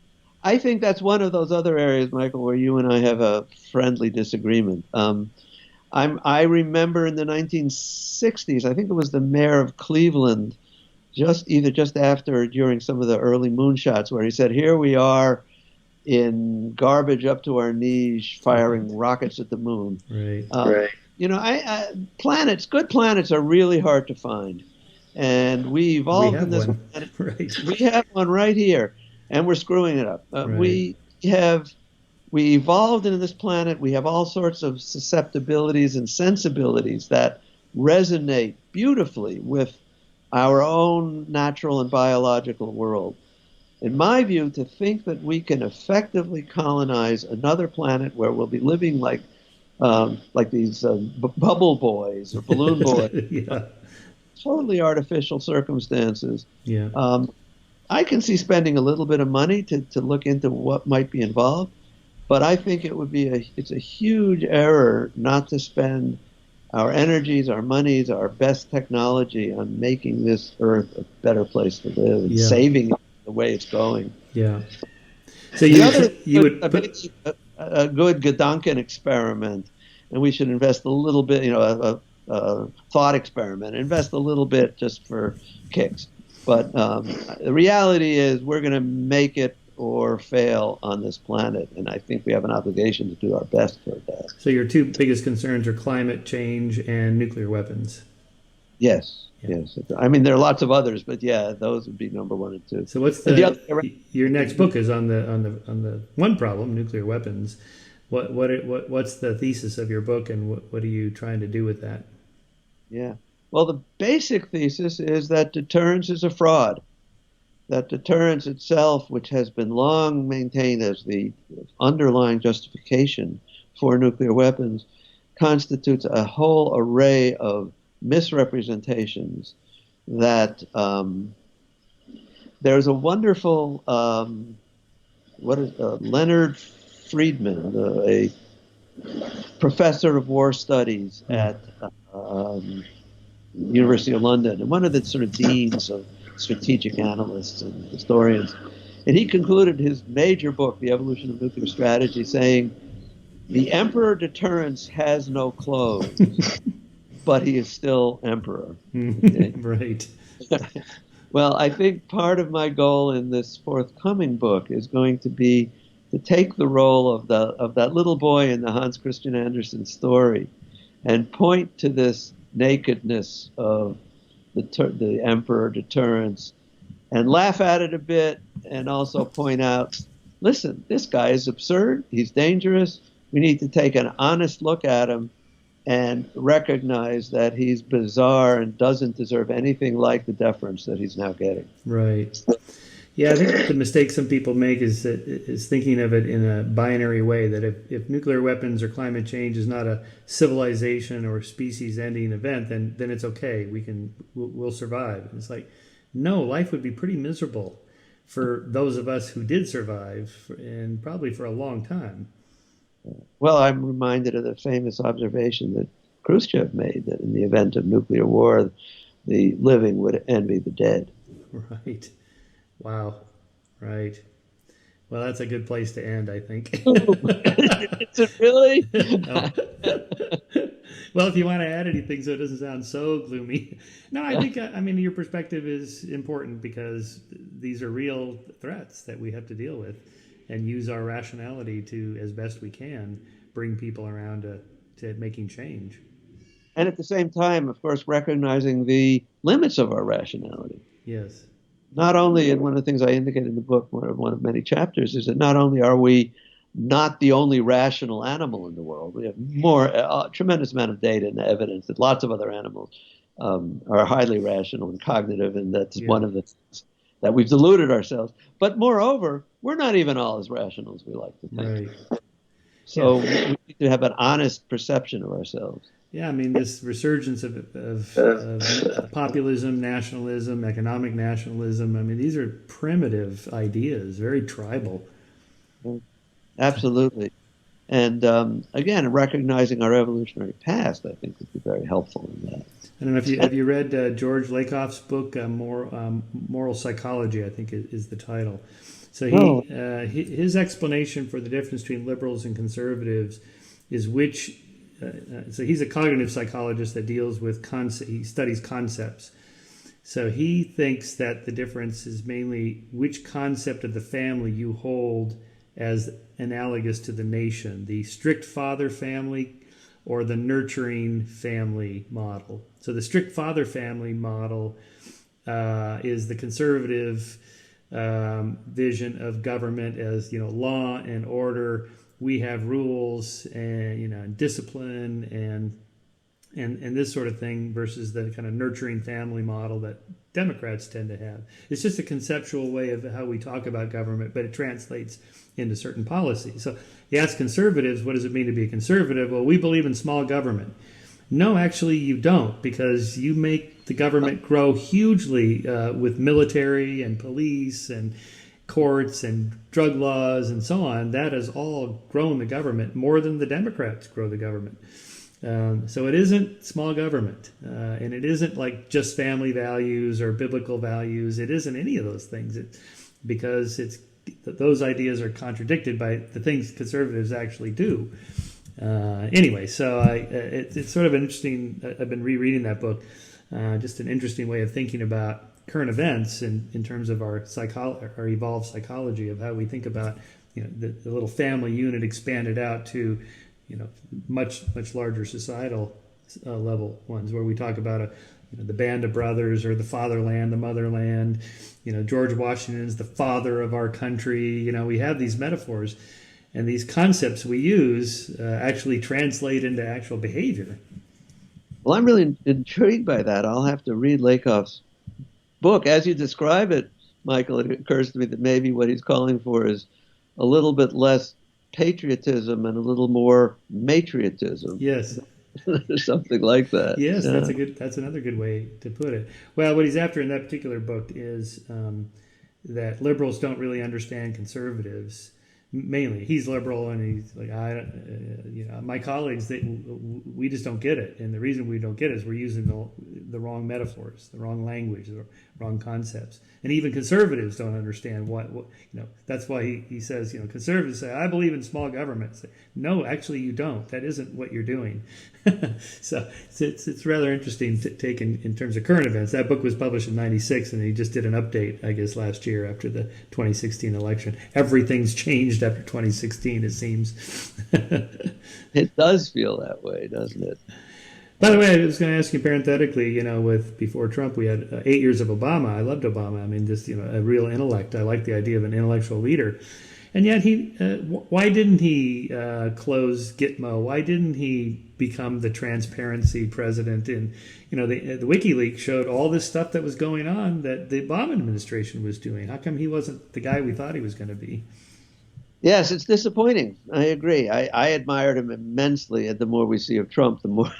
I think that's one of those other areas, Michael, where you and I have a friendly disagreement. I remember in the 1960s, I think it was the mayor of Cleveland, just after or during some of the early moonshots, where he said, "Here we are in garbage up to our knees, firing rockets at the moon."
Right.
Good planets are really hard to find, and we evolved in this planet.
Right.
We have one right here, and we're screwing it up. We evolved into this planet. We have all sorts of susceptibilities and sensibilities that resonate beautifully with our own natural and biological world. In my view, to think that we can effectively colonize another planet where we'll be living like like these bubble boys or balloon boys,
Yeah.
totally artificial circumstances.
Yeah.
I can see spending a little bit of money to look into what might be involved, but I think it's a huge error not to spend our energies, our monies, our best technology on making this Earth a better place to live and
Yeah.
saving it the way it's going.
Yeah. So
The other,
you would put
a good Gedanken experiment, and we should invest a little bit, a thought experiment, invest a little bit just for kicks. But the reality is we're going to make it or fail on this planet, and I think we have an obligation to do our best for that.
so your two biggest concerns are climate change and nuclear weapons.
Yes,
Yeah.
yes. I mean, there are lots of others, but yeah, those would be number one and two.
So what's
And the other,
your next book is on the one problem, nuclear weapons. What's the thesis of your book, and what are you trying to do with that?
yeah. Well, the basic thesis is that deterrence is a fraud. That deterrence itself, which has been long maintained as the underlying justification for nuclear weapons, constitutes a whole array of misrepresentations that there's a wonderful Leonard Friedman, a professor of war studies at University of London, and one of the sort of deans of strategic analysts and historians. And he concluded his major book, The Evolution of Nuclear Strategy, saying, the emperor deterrence has no clothes, but he is still emperor. Okay?
Right.
Well, I think part of my goal in this forthcoming book is going to be to take the role of that little boy in the Hans Christian Andersen story and point to this nakedness of the emperor deterrence and laugh at it a bit and also point out, listen, this guy is absurd. He's dangerous. We need to take an honest look at him and recognize that he's bizarre and doesn't deserve anything like the deference that he's now getting.
Right. Yeah, I think the mistake some people make is thinking of it in a binary way, that if nuclear weapons or climate change is not a civilization or species-ending event, then it's okay. We'll survive. And it's like, no, life would be pretty miserable for those of us who did survive, and probably for a long time.
Well, I'm reminded of the famous observation that Khrushchev made, that in the event of nuclear war, the living would envy the dead.
Right. Wow. Right. Well, that's a good place to end, I think.
Is it really?
No. Well, if you want to add anything so it doesn't sound so gloomy. No, I think, I mean, your perspective is important because these are real threats that we have to deal with and use our rationality to, as best we can, bring people around to making change.
And at the same time, of course, recognizing the limits of our rationality.
Yes.
Not only, and one of the things I indicate in the book, one of many chapters, is that not only are we not the only rational animal in the world, we have a tremendous amount of data and evidence that lots of other animals are highly rational and cognitive, and that's one of the things that we've deluded ourselves. But moreover, we're not even all as rational as we like to think.
Right.
So we need to have an honest perception of ourselves.
Yeah, I mean, this resurgence of populism, nationalism, economic nationalism, I mean, these are primitive ideas, very tribal.
Absolutely. And again, recognizing our evolutionary past, I think, would be very helpful in that.
I don't know if have you read George Lakoff's book, Moral Psychology, I think is the title. So his explanation for the difference between liberals and conservatives is so he's a cognitive psychologist that deals with he studies concepts. So he thinks that the difference is mainly which concept of the family you hold as analogous to the nation, the strict father family or the nurturing family model. So the strict father family model is the conservative vision of government as, law and order. We have rules and discipline, and and this sort of thing versus the kind of nurturing family model that Democrats tend to have. It's just a conceptual way of how we talk about government, but it translates into certain policies. So you ask conservatives, what does it mean to be a conservative? Well, we believe in small government. No, actually, you don't, because you make the government grow hugely with military and police and courts and drug laws and so on. That has all grown the government more than the Democrats grow the government. So it isn't small government, and it isn't like just family values or biblical values. It isn't any of those things, because those ideas are contradicted by the things conservatives actually do. Anyway, so it's sort of an interesting. I've been rereading that book, just an interesting way of thinking about current events in terms of our evolved psychology of how we think about the little family unit expanded out to much larger societal level ones where we talk about the band of brothers or the fatherland, the motherland. George Washington's the father of our country. We have these metaphors, and these concepts we use actually translate into actual behavior.
Well, I'm really intrigued by that. I'll have to read Lakoff's book. As you describe it, Michael, it occurs to me that maybe what he's calling for is a little bit less patriotism and a little more matriotism.
Yes.
Something like that.
Yes, yeah. That's another good way to put it. Well, what he's after in that particular book is that liberals don't really understand conservatives. Mainly, he's liberal, and he's like, my colleagues, we just don't get it, and the reason we don't get it is we're using the wrong metaphors, the wrong language, the wrong concepts, and even conservatives don't understand what. That's why he says, conservatives say, I believe in small government. Say, no, actually, you don't. That isn't what you're doing. So it's rather interesting to take in terms of current events. That book was published in '96, and he just did an update, I guess, last year after the 2016 election. Everything's changed after 2016, it seems.
It does feel that way, doesn't it?
By the way, I was going to ask you parenthetically, before Trump, we had 8 years of Obama. I loved Obama. I mean, just, a real intellect. I like the idea of an intellectual leader. And yet why didn't he close Gitmo? Why didn't he become the transparency president? And, the WikiLeaks showed all this stuff that was going on that the Obama administration was doing. How come he wasn't the guy we thought he was going to be?
Yes, it's disappointing. I agree. I admired him immensely, and the more we see of Trump, the more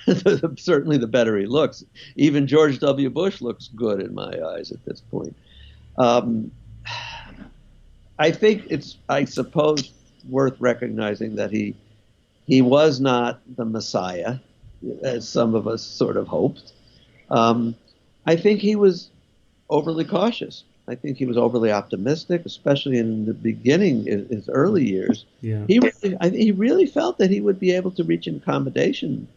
certainly the better he looks. Even George W. Bush looks good in my eyes at this point. I think it's, I suppose, worth recognizing that he was not the Messiah, as some of us sort of hoped. I think he was overly cautious. I think he was overly optimistic, especially in the beginning, in his early years.
Yeah.
He really felt that he would be able to reach an accommodation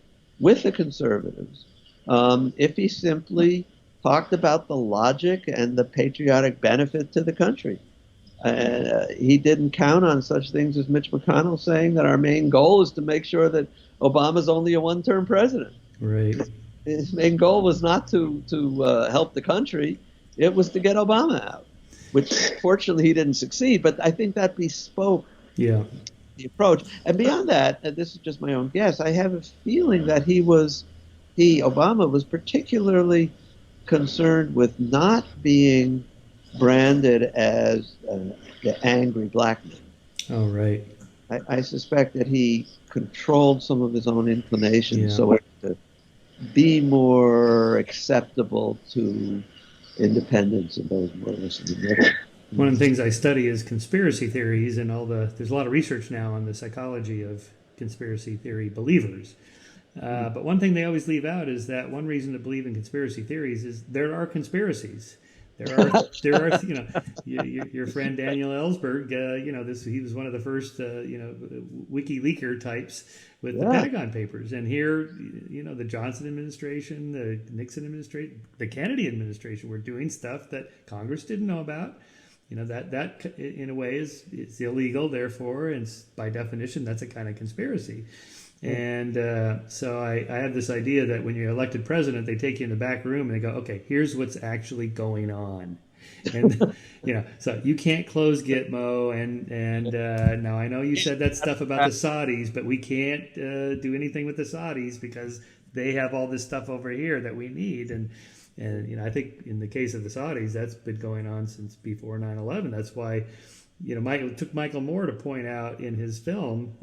with the conservatives if he simply talked about the logic and the patriotic benefit to the country. He didn't count on such things as Mitch McConnell saying that our main goal is to make sure that Obama's only a one-term president.
Right.
His main goal was not to help the country. It was to get Obama out, which fortunately he didn't succeed. But I think that bespoke the approach. And beyond that, and this is just my own guess, I have a feeling that Obama was particularly concerned with not being branded as the angry black man.
Oh, right.
I suspect that he controlled some of his own inclinations so as to be more acceptable to independents and those more or less in the middle.
One of the things I study is conspiracy theories, and there's a lot of research now on the psychology of conspiracy theory believers. But one thing they always leave out is that one reason to believe in conspiracy theories is there are conspiracies. There are, your friend Daniel Ellsberg, he was one of the first, WikiLeaker types with the Pentagon Papers. And here, the Johnson administration, the Nixon administration, the Kennedy administration were doing stuff that Congress didn't know about. That in a way is illegal. Therefore, and by definition, that's a kind of conspiracy. And so I have this idea that when you're elected president, they take you in the back room and they go, okay, here's what's actually going on. And, so you can't close Gitmo. And now I know you said that stuff about the Saudis, but we can't do anything with the Saudis because they have all this stuff over here that we need. And you know, I think in the case of the Saudis, that's been going on since before 9/11. That's why, you know, it took Michael Moore to point out in his film,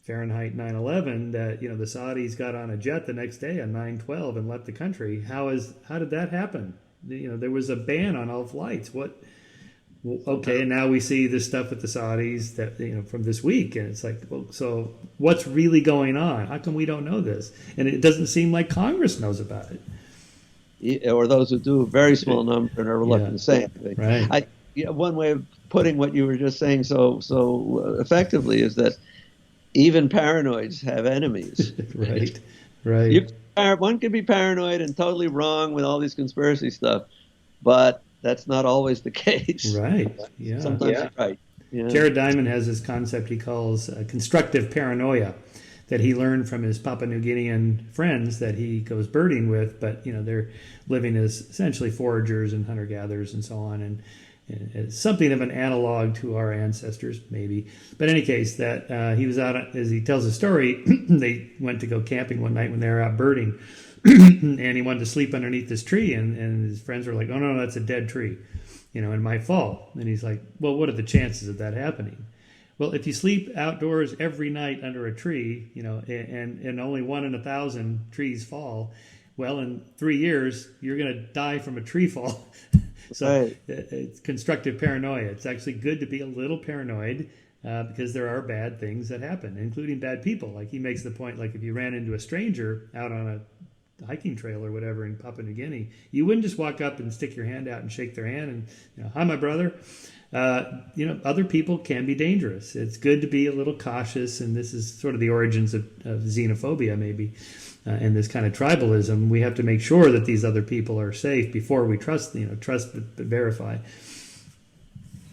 Fahrenheit 9/11, that, you know, the Saudis got on a jet the next day on 9/12 and left the country. How did that happen? You know, there was a ban on all flights. Okay, and now we see this stuff with the Saudis that, you know, from this week, and it's like, well, so what's really going on? How come we don't know this? And it doesn't seem like Congress knows about it.
Or those who do, a very small number, and are reluctant to say anything.
Right.
One way of putting what you were just saying so effectively is that even paranoids have enemies.
Right.
One can be paranoid and totally wrong with all these conspiracy stuff, but that's not always the case.
Right. Yeah.
Sometimes you're right. Yeah.
Jared Diamond has this concept he calls constructive paranoia, that he learned from his Papua New Guinean friends that he goes birding with, but, you know, they're living as essentially foragers and hunter-gatherers and so on, and it's something of an analog to our ancestors, maybe. But in any case, that he was out, as he tells the story, they went to go camping one night when they were out birding, and he wanted to sleep underneath this tree, and his friends were like, "Oh no, that's a dead tree, you know, it might fall." And he's like, "Well, what are the chances of that happening?" Well, if you sleep outdoors every night under a tree, you know, and only 1 in 1,000 trees fall, well, in 3 years you're going to die from a tree fall. So it's constructive paranoia. It's actually good to be a little paranoid because there are bad things that happen, including bad people. Like he makes the point, like if you ran into a stranger out on a hiking trail or whatever in Papua New Guinea, you wouldn't just walk up and stick your hand out and shake their hand and, you know, "Hi, my brother." You know, other people can be dangerous. It's good to be a little cautious, and this is sort of the origins of xenophobia, maybe, and this kind of tribalism. We have to make sure that these other people are safe before we trust but verify.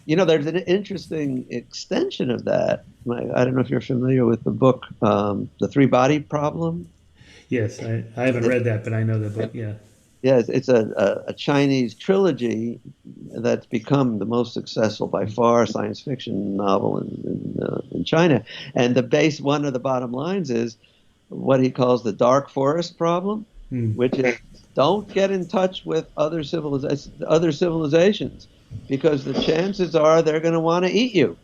You know, there's an interesting extension of that. I don't know if you're familiar with the book, The Three-Body Problem.
Yes, I haven't read that, but I know the book, yeah.
Yeah, it's a Chinese trilogy that's become the most successful by far science fiction novel in China. And one of the bottom lines is what he calls the dark forest problem, which is don't get in touch with other civilizations because the chances are they're going to want to eat you.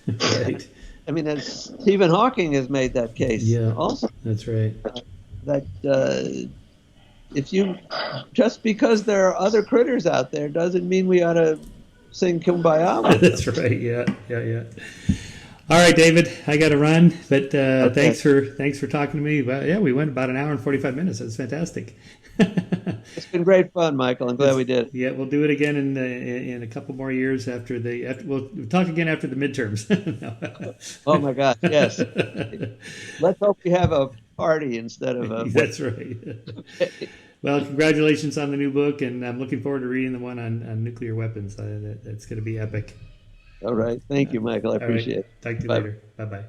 Right.
I mean, Stephen Hawking has made that case also.
That's right.
If you, just because there are other critters out there doesn't mean we ought to sing Kumbaya with them.
That's right. Yeah. All right, David, I got to run, but thanks for talking to me. Well, yeah, we went about an hour and 45 minutes. That's fantastic.
It's been great fun, Michael. I'm glad we did.
Yeah, we'll do it again in a couple more years we'll talk again after the midterms. No.
Oh my gosh, yes. Let's hope we have a party instead of a...
That's right. Okay. Well, congratulations on the new book, and I'm looking forward to reading the one on nuclear weapons. That's going to be epic.
All right. Thank you, Michael. I appreciate it.
Talk to you later. Bye-bye.